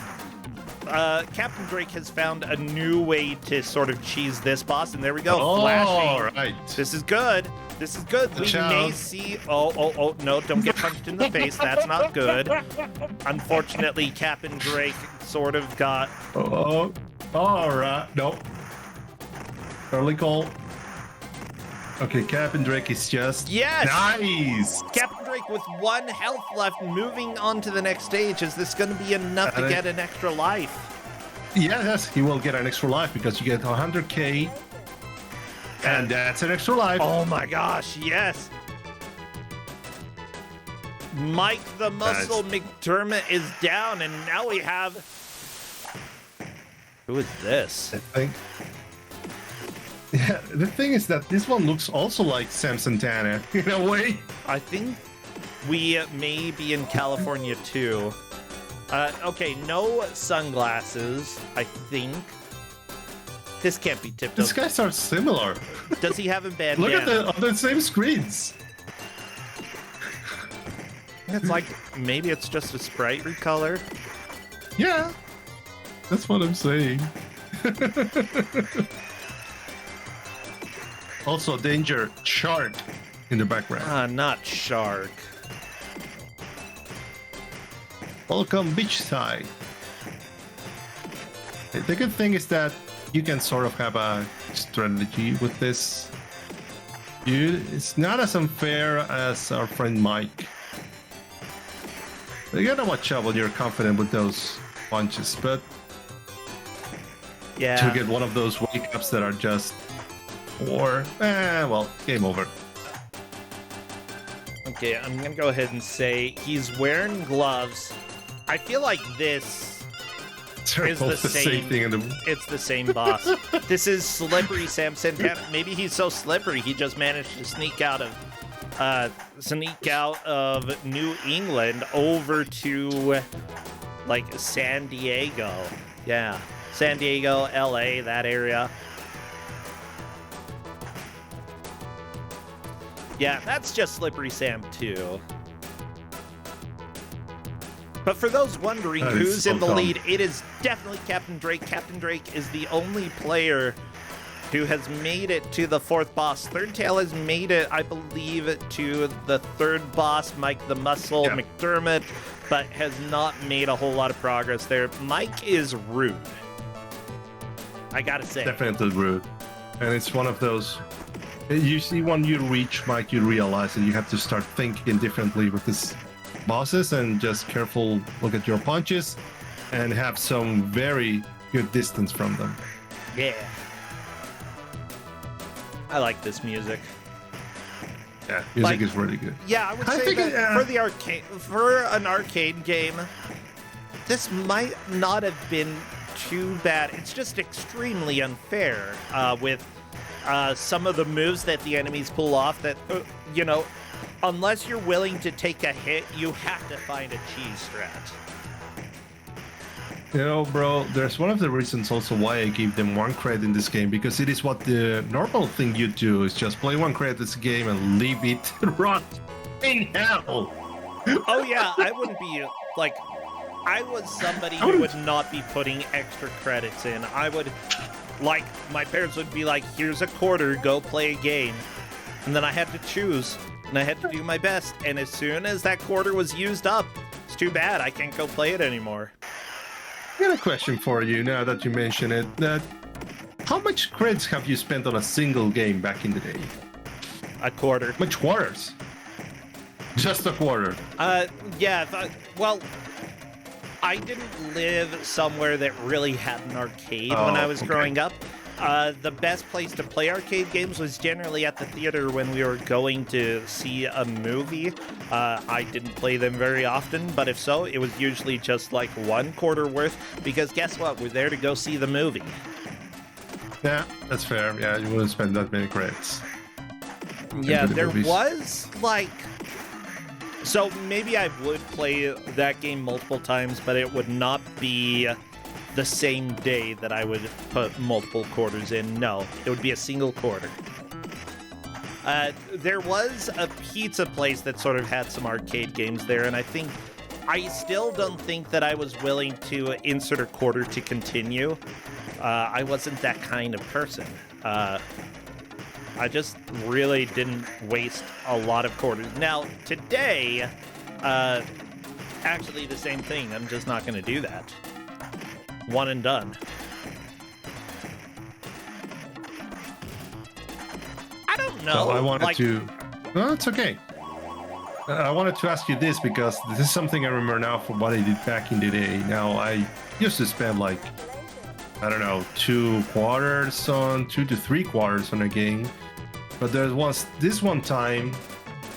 Captain Drake has found a new way to sort of cheese this boss, and there we go, flashing. Right. This is good. This is good. We may see... Oh, no, don't get punched in the face. That's not good. Unfortunately, Captain Drake sort of got... Oh, all right. No. Early call. Okay, Captain Drake is just... Yes! Nice! Captain Drake with 1 health left, moving on to the next stage. Is this going to be enough to get an extra life? Yes, he will get an extra life, because you get 100k. And that's an extra life. Oh my gosh, yes. Mike the Muscle McDermott is down, and now we have... Who is this? I think... Yeah, the thing is that this one looks also like Sam Santana, in a way. I think we may be in California, too. Okay, no sunglasses, I think. This can't be Tiptoes. These guys are similar. Does he have a bandana? Look at on the same screens. It's like, maybe it's just a sprite recolor. Yeah, that's what I'm saying. Also, danger, shark in the background. Not shark. Welcome, beachside. The good thing is that you can sort of have a strategy with this. It's not as unfair as our friend Mike. You gotta watch out when you're confident with those punches, but yeah, to get one of those wake ups that are just, or well, game over. Okay, I'm gonna go ahead and say he's wearing gloves. I feel like this is the same thing in the... It's the same boss. This is Slippery Sam Santana. Maybe he's so slippery he just managed to sneak out of New England over to like San Diego. Yeah. San Diego, LA, that area. Yeah, that's just Slippery Sam 2. But for those wondering who's in the lead, it is definitely Captain Drake. Captain Drake is the only player who has made it to the 4th boss. Third Tail has made it, I believe, to the 3rd boss, Mike the Muscle McDermott, but has not made a whole lot of progress there. Mike is rude, I gotta say. Definitely rude. And it's one of those... Usually when you reach Mike, you realize that you have to start thinking differently with this bosses, and just careful look at your punches and have some very good distance from them. Yeah. I like this music. Yeah, music is really good. Yeah, I would say that for an arcade game, this might not have been too bad. It's just extremely unfair with some of the moves that the enemies pull off that, you know, unless you're willing to take a hit, you have to find a cheese strat. You know, bro, there's one of the reasons also why I gave them 1 credit in this game, because it is what the normal thing you do is just play 1 credit this game and leave it rot in hell. Oh yeah, I wouldn't be like, I was somebody who would not be putting extra credits in. I would, like, my parents would be like, here's a quarter, go play a game. And then I had to choose, and I had to do my best. And as soon as that quarter was used up, it's too bad, I can't go play it anymore. I got a question for you now that you mention it. How much credits have you spent on a single game back in the day? A quarter. Much quarters? Just a quarter? Yeah, well, I didn't live somewhere that really had an arcade when I was growing up. The best place to play arcade games was generally at the theater when we were going to see a movie. I didn't play them very often, but if so, it was usually just like 1 quarter worth, because guess what? We're there to go see the movie. Yeah, that's fair. Yeah, you wouldn't spend that many credits. Yeah, there was like... So maybe I would play that game multiple times, but it would not be the same day that I would put multiple quarters in. No, it would be a single quarter. There was a pizza place that sort of had some arcade games there, and I still don't think that I was willing to insert a quarter to continue. I wasn't that kind of person. I just really didn't waste a lot of quarters. Now, today, actually the same thing. I'm just not going to do that. 1 and done. I don't know. So I wanted to... No, it's okay. I wanted to ask you this because this is something I remember now from what I did back in the day. Now, I used to spend like, I don't know, 2 to 3 quarters on a game. But there was this one time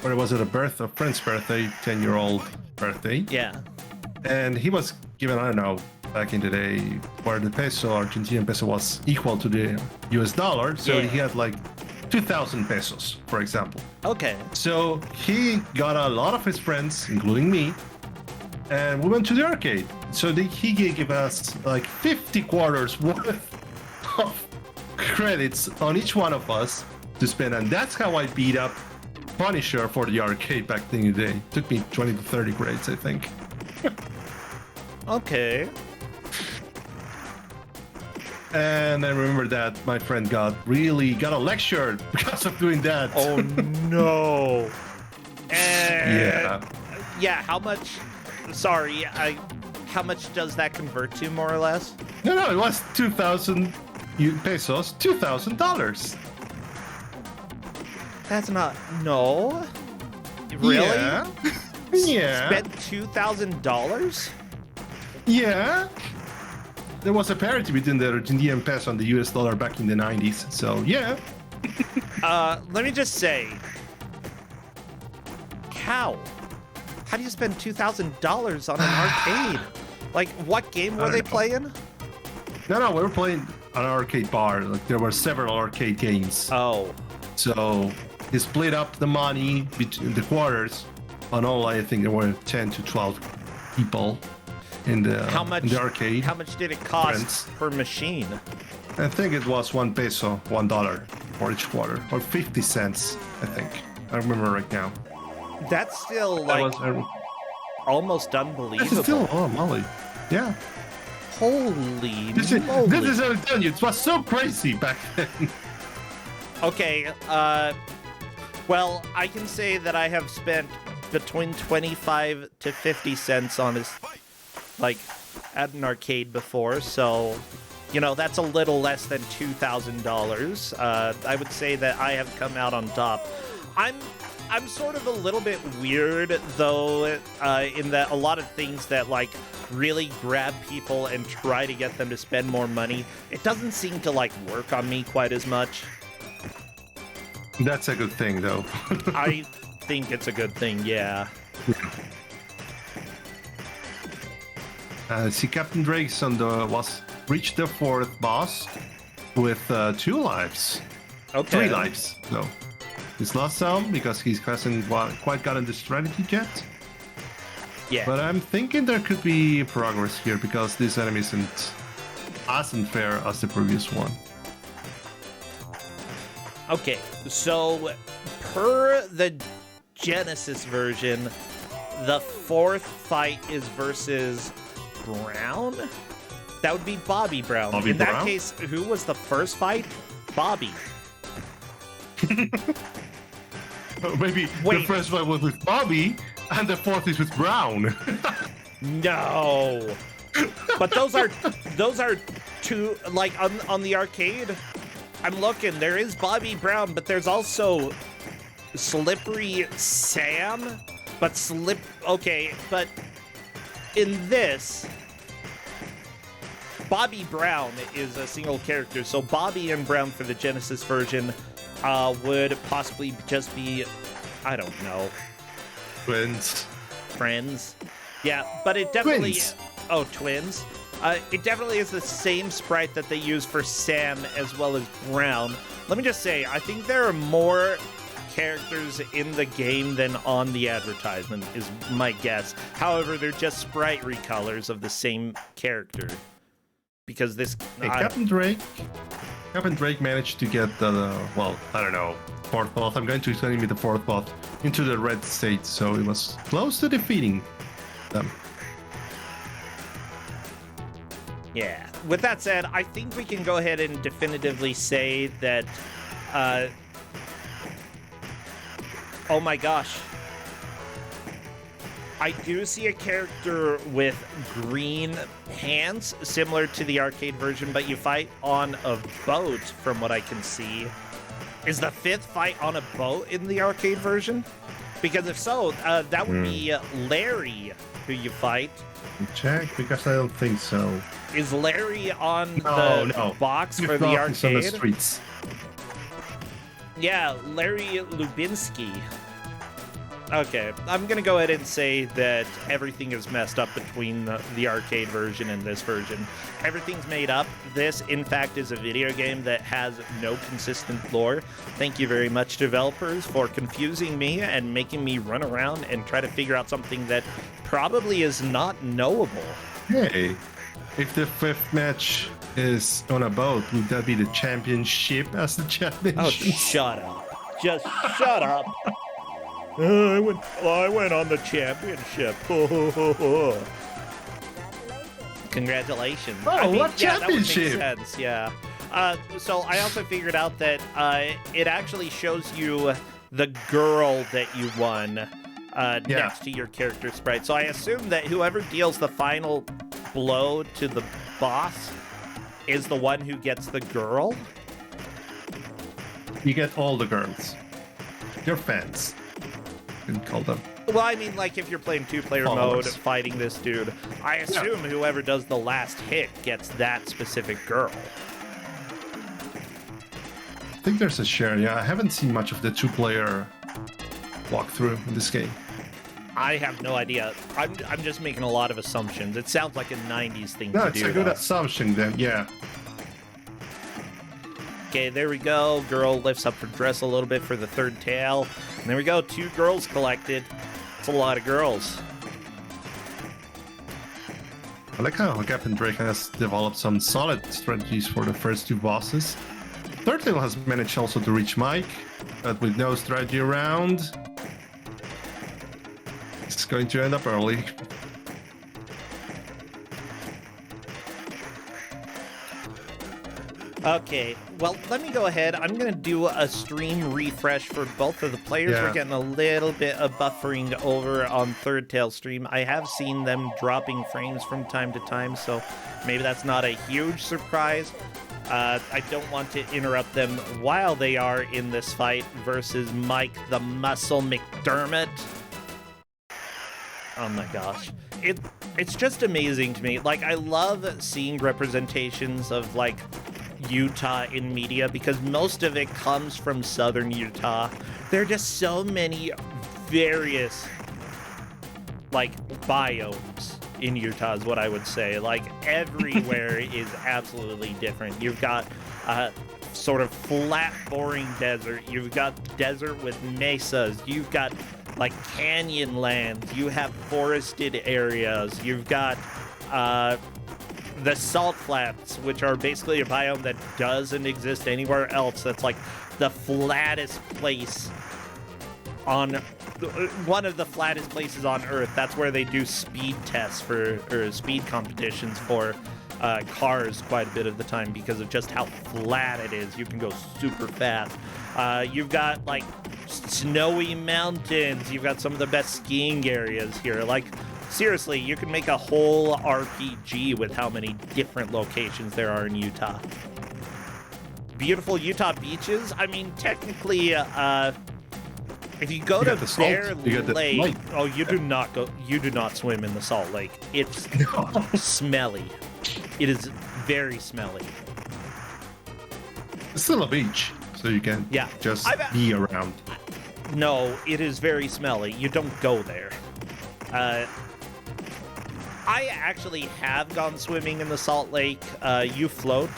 where it was at a friend's birthday, 10-year-old birthday. Yeah. And he was given, I don't know, back in the day, where the Argentinian peso was equal to the US dollar. So he had like 2,000 pesos, for example. Okay. So he got a lot of his friends, including me, and we went to the arcade. So he gave us like 50 quarters worth of credits on each one of us to spend, and that's how I beat up Punisher for the arcade back in the day. It took me 20 to 30 credits, I think. Okay. And I remember that my friend got a lecture because of doing that. Oh no. Yeah. Yeah, how much? Sorry, how much does that convert to, more or less? No, it was 2,000 pesos, $2,000. That's not... No? Really? Yeah. Yeah. Spent $2,000? Yeah. There was a parity between the Argentinian peso and the US dollar back in the 90s, so yeah. Let me just say... How? How do you spend $2,000 on an arcade? Like, what game were they playing? No, we were playing an arcade bar. Like, there were several arcade games. Oh. So he split up the money between the quarters on all. I think there were 10 to 12 people. in the How in the arcade. How much did it cost Friends. per machine? I think it was 1 peso, $1 for each quarter, or 50 cents. I think I remember right now. That's still That like was almost this unbelievable. is still Molly. Yeah. Holy This moly. is what I'm telling you. It was so crazy back then. Okay, well, I can say that I have spent between 25 to 50 cents on this, like, at an arcade before, so, you know, that's a little less than $2,000. I would say that I have come out on top. I'm sort of a little bit weird, though, in that a lot of things that, like, really grab people and try to get them to spend more money, it doesn't seem to, like, work on me quite as much. That's a good thing, though. I think it's a good thing, yeah. See, Captain Drake's reached the 4th boss with 2 lives. Okay. 3 lives, though. He's lost some because he hasn't quite gotten the strategy yet. Yeah. But I'm thinking there could be progress here because this enemy isn't as unfair as the previous one. Okay, so per the Genesis version, the 4th fight is versus Brown? That would be Bobby Brown. Bobby In that Brown? case, who was the first fight? Bobby. Maybe Wait. the first one was with Bobby and the 4th is with Brown. No. But those are two, like, on the arcade. I'm looking. There is Bobby Brown, but there's also Slippery Sam. But okay, but in this, Bobby Brown is a single character. So Bobby and Brown for the Genesis version would possibly just be, I don't know, Twins. friends. Yeah, but it definitely... Twins. Oh, twins. It definitely is the same sprite that they use for Sam as well as Brown. Let me just say, I think there are more characters in the game than on the advertisement, is my guess. However, they're just sprite recolors of the same character. Because this... Hey, Captain Drake managed to get the, well, I don't know, 4th boss. I'm going to tell me the 4th boss into the red state, so it was close to defeating them. Yeah. With that said, I think we can go ahead and definitively say that, oh my gosh. I do see a character with green pants, similar to the arcade version, but you fight on a boat, from what I can see. Is the 5th fight on a boat in the arcade version? Because if so, that would be Larry who you fight. Check, because I don't think so. Is Larry on No, the no. box You're for the on the arcade? streets. Yeah, Larry Lubinsky. Okay, I'm gonna go ahead and say that everything is messed up between the arcade version and this version. Everything's made up. This, in fact, is a video game that has no consistent lore. Thank you very much, developers, for confusing me and making me run around and try to figure out something that probably is not knowable. Hey, if the 5th match is on a boat, would that be the championship as the championship? Oh, shut up. Just shut up. I went on the championship. Congratulations. Oh, I mean, what yeah, that would make championship? sense, yeah. So I also figured out that it actually shows you the girl that you won next to your character sprite. So I assume that whoever deals the final blow to the boss is the one who gets the girl. You get all the girls. Your fans. You can call them. Well, I mean, like, if you're playing two-player mode Followers. fighting this dude, I assume whoever does the last hit gets that specific girl. I think there's a share, yeah. I haven't seen much of the 2-player walkthrough in this game. I have no idea. I'm just making a lot of assumptions. It sounds like a 90s thing No, to it's do. a good though. assumption then, yeah. Okay, there we go. Girl lifts up her dress a little bit for the 3rd tail. And there we go. 2 girls collected. It's a lot of girls. I like how Captain Drake has developed some solid strategies for the first two bosses. Turtle has managed also to reach Mike, but with no strategy around, it's going to end up early. Okay, well, let me go ahead. I'm going to do a stream refresh for both of the players. Yeah. We're getting a little bit of buffering over on Third Tail stream. I have seen them dropping frames from time to time, so maybe that's not a huge surprise. I don't want to interrupt them while they are in this fight versus Mike the Muscle McDermott. Oh my gosh. It's just amazing to me. Like, I love seeing representations of, like, Utah in media because most of it comes from southern Utah. There are just so many various, like, biomes in Utah is what I would say. Like, everywhere is absolutely different. You've got sort of flat, boring desert. You've got desert with mesas. You've got, like, canyon lands. You have forested areas. You've got the salt flats, which are basically a biome that doesn't exist anywhere else. That's like the flattest place on one of the flattest places on Earth. That's where they do speed tests or speed competitions for cars quite a bit of the time because of just how flat it is. You can go super fast. You've got like snowy mountains. You've got some of the best skiing areas here. Like, seriously, you can make a whole RPG with how many different locations there are in Utah. Beautiful Utah beaches. I mean, technically, if you go to Bear Lake, oh, you do not swim in the Salt Lake. It's smelly. It is very smelly. It's still a beach, so you can just be around. No, it is very smelly. You don't go there. I actually have gone swimming in the Salt Lake. You float,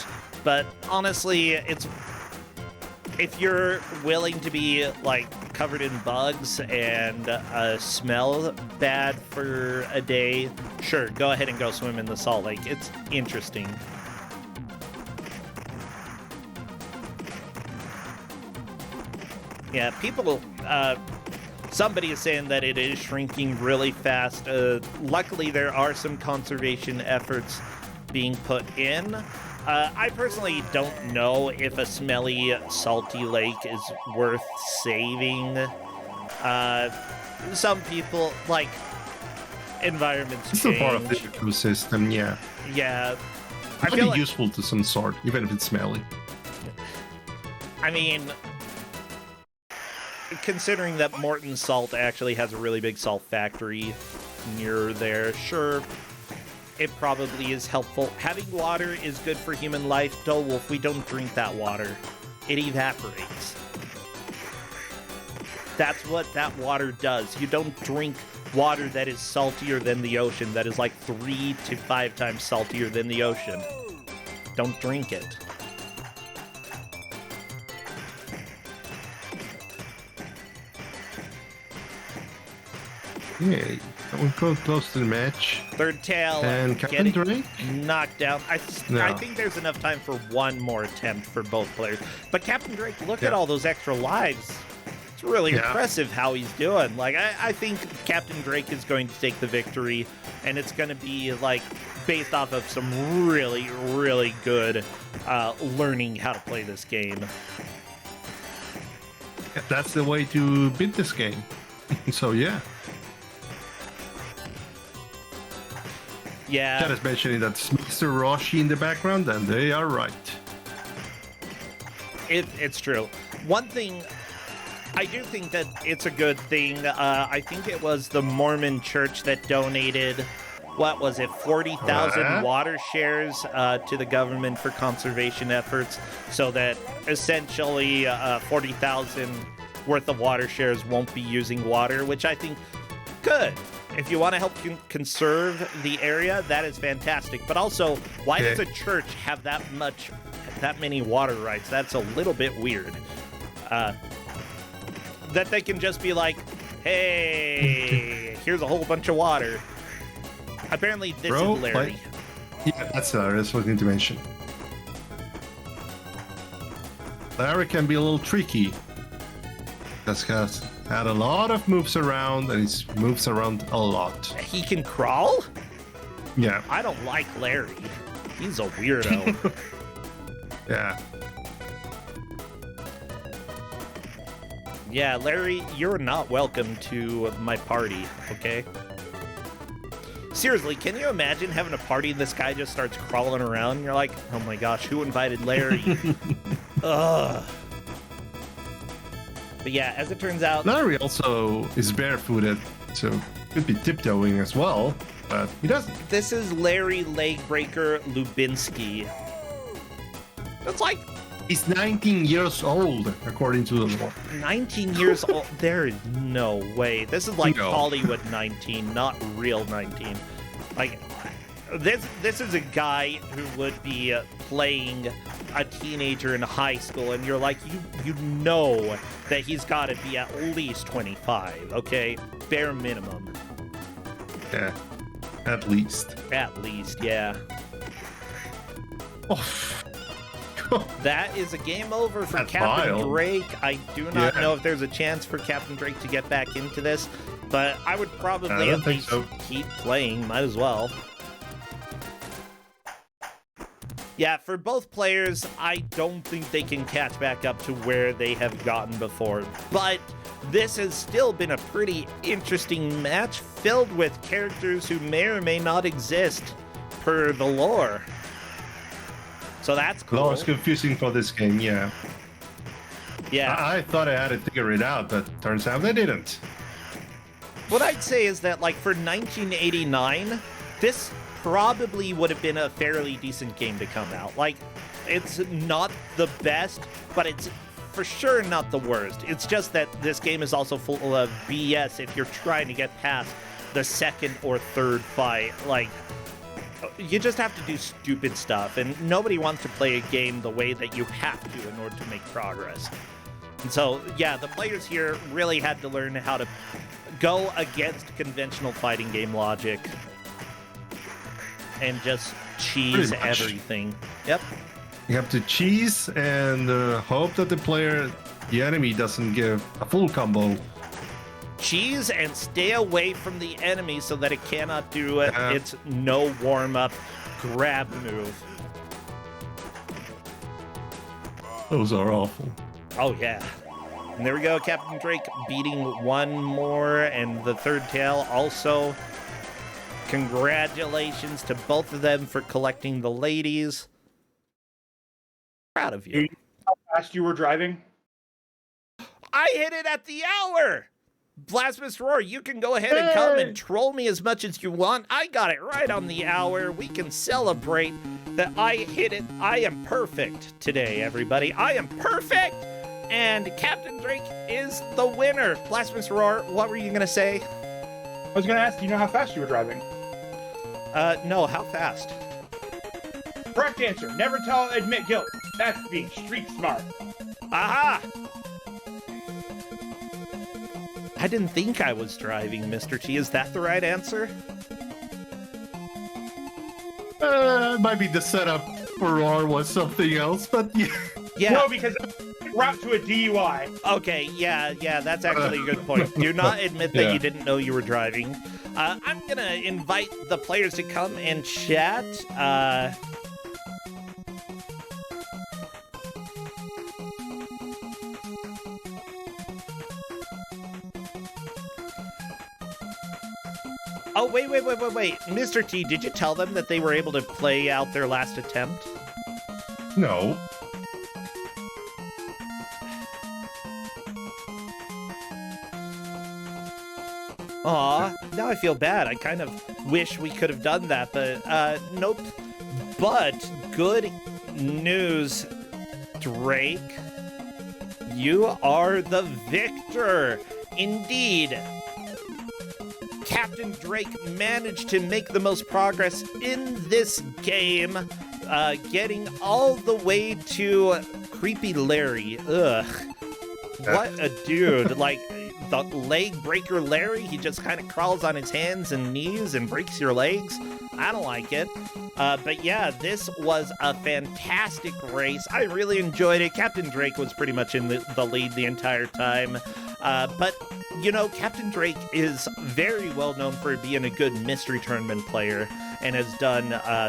but honestly, it's if you're willing to be like covered in bugs and smell bad for a day, sure, go ahead and go swim in the Salt Lake. It's interesting. Yeah, people. Somebody is saying that it is shrinking really fast. Luckily, there are some conservation efforts being put in. I personally don't know if a smelly, salty lake is worth saving. Some people, like, environments change. It's a part of the ecosystem, yeah. Yeah. I feel like useful to some sort, even if it's smelly. I mean, considering that Morton Salt actually has a really big salt factory near there, sure, it probably is helpful. Having water is good for human life, though if we don't drink that water, it evaporates. That's what that water does. You don't drink water that is saltier than the ocean, that is like 3 to 5 times saltier than the ocean. Don't drink it. Yeah, we'll go close to the match. Third Tail and Captain Drake knocked down. I think there's enough time for one more attempt for both players. But Captain Drake, look at all those extra lives. It's really impressive how he's doing. Like, I think Captain Drake is going to take the victory, and it's going to be like based off of some really, really good learning how to play this game. That's the way to beat this game. So yeah. Yeah. Chat is mentioning that Mr. Roshi in the background, and they are right. It's true. One thing, I do think that it's a good thing. I think it was the Mormon Church that donated, what was it, 40,000 water shares to the government for conservation efforts, so that essentially 40,000 worth of water shares won't be using water, which I think good. If you want to help conserve the area, that is fantastic. But also, why does a church have that many water rights? That's a little bit weird. That they can just be like, hey, here's a whole bunch of water. Apparently, this Bro, is Larry. like- Yeah, that's what I was looking to mention. Larry can be a little tricky. That's has had a lot of moves around, and he moves around a lot. He can crawl? Yeah, I don't like Larry. He's a weirdo. yeah. Yeah, Larry, you're not welcome to my party, okay? Seriously, can you imagine having a party and this guy just starts crawling around and you're like, oh my gosh, who invited Larry? Ugh. But yeah, as it turns out... Larry also is barefooted, so could be tiptoeing as well, but he doesn't. This is Larry Legbreaker Lubinsky. It's like He's 19 years old, according to the law. 19 years old. There is no way. This is like No. Hollywood 19, not real 19. Like, this is a guy who would be playing a teenager in high school, and you're like, you know that he's got to be at least 25, okay? Bare minimum. Yeah, at least. At least, yeah. Oh. That is a game over for That's Captain wild. Drake. I do not Yeah. know if there's a chance for Captain Drake to get back into this, but I would probably I don't at think least so. keep playing. Might as well. Yeah, for both players, I don't think they can catch back up to where they have gotten before, but this has still been a pretty interesting match filled with characters who may or may not exist per the lore. So that's cool. No, it's confusing for this game, yeah. Yeah. I thought I had it figured out, but turns out they didn't. What I'd say is that, like, for 1989, this probably would have been a fairly decent game to come out. Like, it's not the best, but it's for sure not the worst. It's just that this game is also full of BS if you're trying to get past the second or third fight. Like, you just have to do stupid stuff, and nobody wants to play a game the way that you have to in order to make progress. And so, yeah, the players here really had to learn how to go against conventional fighting game logic and just cheese Pretty much. everything. Yep. You have to cheese and hope that the enemy doesn't give a full combo. Cheese and stay away from the enemy so that it cannot do Yeah. its no warm-up grab move. Those are awful. Oh, yeah. And there we go, Captain Drake beating one more, and the third tail also. Congratulations to both of them for collecting the ladies. Proud of you. How fast you were driving? I hit it at the hour! Blasphemous Roar, you can go ahead and come and troll me as much as you want. I got it right on the hour. We can celebrate that I hit it. I am perfect today, everybody. I am perfect! And Captain Drake is the winner. Blasphemous Roar, what were you going to say? I was going to ask, do you know how fast you were driving? No, how fast? Correct answer. Never admit guilt. That's being street smart. Aha! I didn't think I was driving, Mr. T. Is that the right answer? Might be the setup for Roar was something else, but yeah. Yeah. No, because route to a DUI. Okay, yeah, that's actually a good point. Do not admit that Yeah. you didn't know you were driving. I'm gonna invite the players to come and chat. Oh, wait. Mr. T, did you tell them that they were able to play out their last attempt? No. Aw, now I feel bad. I kind of wish we could have done that, but nope. But good news, Drake. You are the victor. Indeed. Captain Drake managed to make the most progress in this game, getting all the way to Creepy Larry. Ugh. What a dude. Like, the leg breaker Larry. He just kind of crawls on his hands and knees and breaks your legs. I don't like it. But yeah, this was a fantastic race. I really enjoyed it. Captain Drake was pretty much in the lead the entire time. But, you know, Captain Drake is very well known for being a good mystery tournament player and has done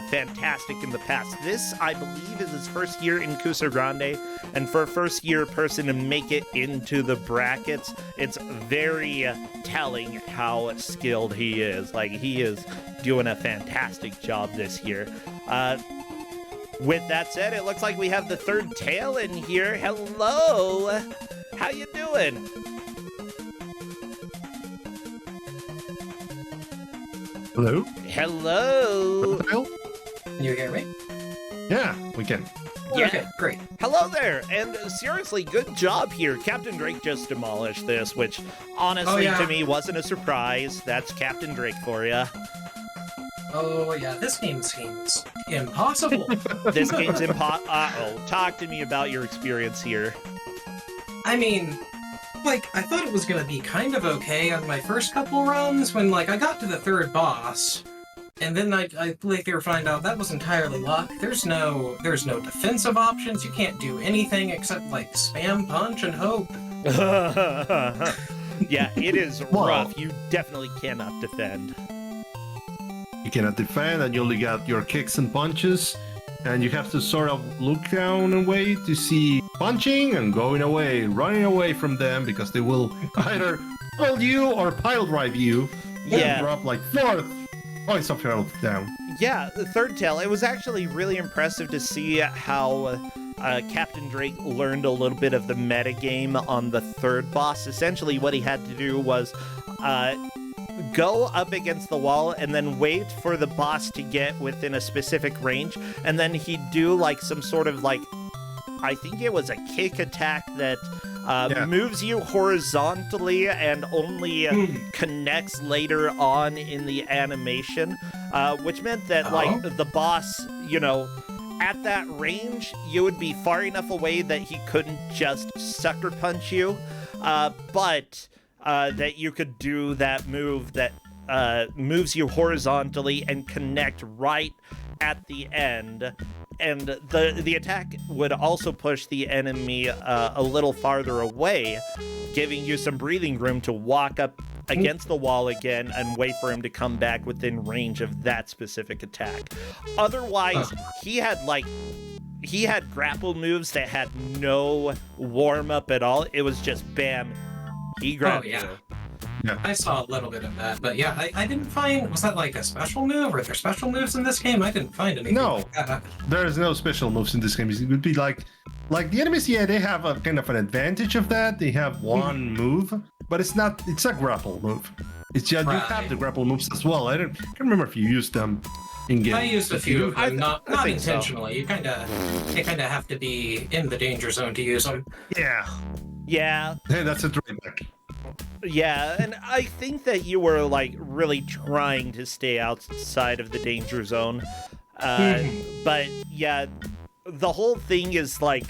fantastic in the past. This, I believe, is his first year in Kusog7ande, and for a first-year person to make it into the brackets, it's very telling how skilled he is. Like, he is doing a fantastic job this year. With that said, it looks like we have the third tail in here. Hello! How you doing? Hello? Hello! Can you hear me? Yeah, we can. Yeah. Okay, great. Hello there, and seriously, good job here. Captain Drake just demolished this, which honestly to me wasn't a surprise. That's Captain Drake for you. Oh yeah, this game seems impossible. This game's Uh-oh. Talk to me about your experience here. I mean, like, I thought it was gonna be kind of okay on my first couple runs when, like, I got to the third boss, and then I later find out that was entirely luck. There's no defensive options. You can't do anything except, like, spam punch and hope. Yeah, it is rough. You definitely cannot defend. You cannot defend, and you only got your kicks and punches, and you have to sort of look down and wait to see punching and going away, running away from them, because they will either hold you or pile drive you. Yeah. And drop like 4 points of health down. Yeah, the third tail, it was actually really impressive to see how Captain Drake learned a little bit of the metagame on the third boss. Essentially, what he had to do was go up against the wall and then wait for the boss to get within a specific range, and then he'd do like some sort of like, I think it was a kick attack that moves you horizontally and only connects later on in the animation, which meant that like the boss, you know, at that range, you would be far enough away that he couldn't just sucker punch you, but that you could do that move that moves you horizontally and connect right at the end. And the attack would also push the enemy a little farther away, giving you some breathing room to walk up against the wall again and wait for him to come back within range of that specific attack. Otherwise, he had grapple moves that had no warm-up at all. It was just bam, he grabbed you. Yeah. I saw a little bit of that, but yeah, I didn't find, was that like a special move? Are there special moves in this game? I didn't find anything. No, there is no special moves in this game. It would be like the enemies, yeah, they have a kind of an advantage of that. They have one move, but it's a grapple move. It's just you have the grapple moves as well. I can't remember if you used them in game. I used a few of them, not intentionally. So. You kind of have to be in the danger zone to use them. Yeah. Hey, that's a drawback. Yeah, and I think that you were like really trying to stay outside of the danger zone. But yeah, the whole thing is like,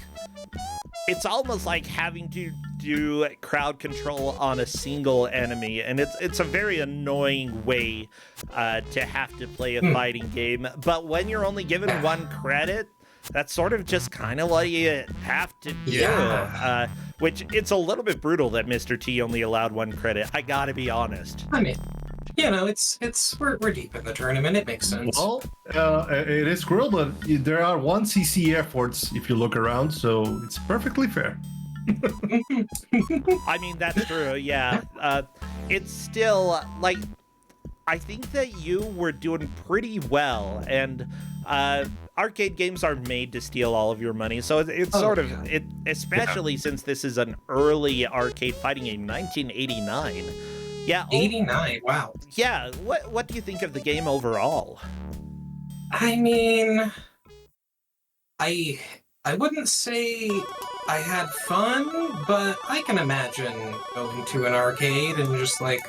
it's almost like having to do crowd control on a single enemy, and it's a very annoying way to have to play a fighting game. But when you're only given one credit, that's sort of just kind of what you have to do. Yeah. Which it's a little bit brutal that Mr. T only allowed one credit. I gotta be honest. I mean, you know, we're deep in the tournament. It makes sense. Well, it is cruel, but there are 1 CC efforts if you look around, so it's perfectly fair. I mean, that's true, yeah. It's still, like, I think that you were doing pretty well, and arcade games are made to steal all of your money, so it's especially since this is an early arcade fighting game, 1989. Yeah. 89, wow. Yeah, what do you think of the game overall? I mean, I wouldn't say I had fun, but I can imagine going to an arcade and just, like,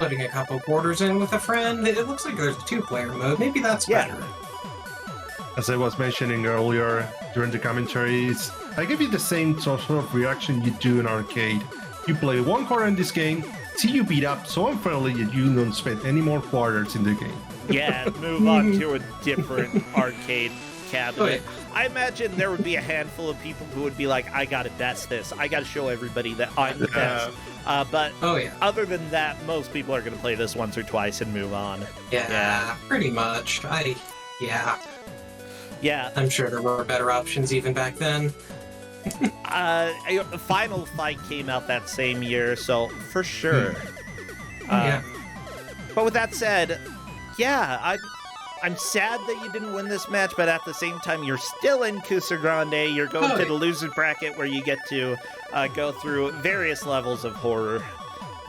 putting a couple quarters in with a friend. It looks like there's a 2-player mode. Maybe that's better. As I was mentioning earlier during the commentaries, I give you the same sort of reaction you do in arcade. you play one quarter in this game, see you beat up so unfairly that you don't spend any more quarters in the game. Yeah, move on to a different arcade cabinet. Okay. I imagine there would be a handful of people who would be like, I gotta best this. I gotta show everybody that I'm the best. But Oh yeah. other than that, most people are gonna play this once or twice and move on. Yeah, pretty much. Yeah. I'm sure there were better options even back then. Final Fight came out that same year, so for sure. Yeah. But with that said, yeah, I'm sad that you didn't win this match, but at the same time, you're still in Kusog7ande. You're going to the loser bracket where you get to go through various levels of horror.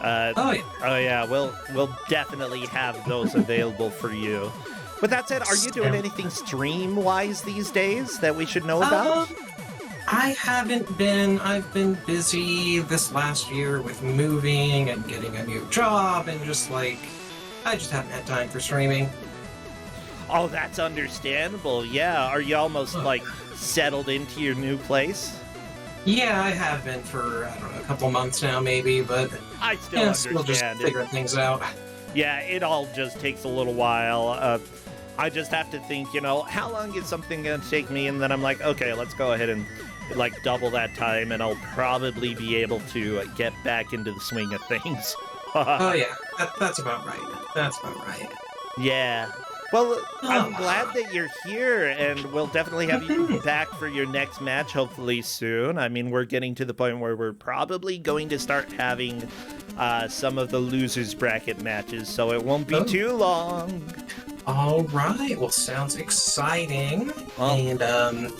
Oh yeah. We'll definitely have those available for you. With that said, are you doing anything stream-wise these days that we should know about? I haven't been. I've been busy this last year with moving and getting a new job and just like, I just haven't had time for streaming. Oh, that's understandable. Yeah, are you almost like settled into your new place? Yeah, I have been for, I don't know, a couple months now maybe, but I still we'll understand just it. figure things out. Yeah, it all just takes a little while. I just have to think, how long is something going to take me? And then I'm like, okay, let's go ahead and like double that time, and I'll probably be able to get back into the swing of things. Oh yeah, that's about right. That's about right. Yeah. Well, I'm glad that you're here, and we'll definitely have you back for your next match, hopefully soon. I mean, we're getting to the point where we're probably going to start having some of the losers bracket matches, so it won't be too long. All right. Well, sounds exciting. Well, and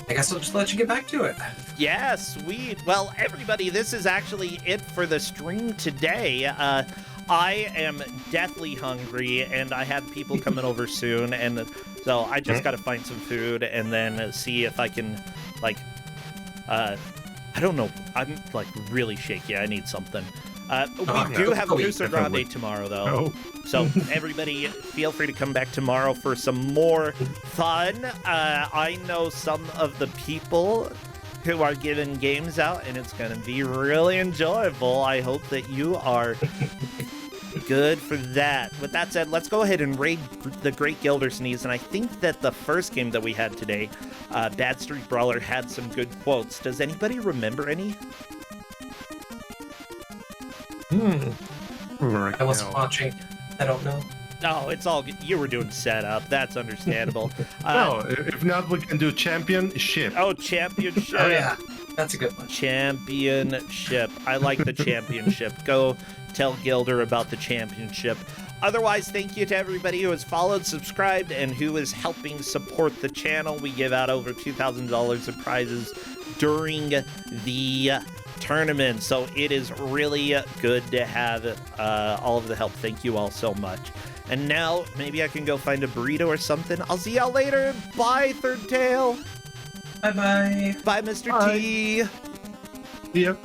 I guess I'll just let you get back to it. yeah, sweet. Well, everybody, this is actually it for the stream today. I am deathly hungry, and I have people coming over soon, and so I just gotta find some food and then see if I can, like, I don't know. I'm, like, really shaky. I need something. We do have Kusog7ande tomorrow, though. So everybody, feel free to come back tomorrow for some more fun. I know some of the people who are giving games out, and it's going to be really enjoyable. I hope that you are good for that. With that said, let's go ahead and raid the Great Gildersleeves, and I think that the first game that we had today, Bad Street Brawler, had some good quotes. Does anybody remember any? I wasn't watching. I don't know. No, it's all good. You were doing setup. That's understandable. No, if not, we can do championship. Oh, championship. Oh yeah, that's a good one. Championship. I like the championship. Go tell Gilder about the championship. Otherwise, thank you to everybody who has followed, subscribed, and who is helping support the channel. We give out over $2,000 of prizes during the tournament, so it is really good to have all of the help. Thank you all so much. And now, maybe I can go find a burrito or something. I'll see y'all later. Bye, Third Tail. Bye-bye. Bye, Mr. Bye. T. Yep.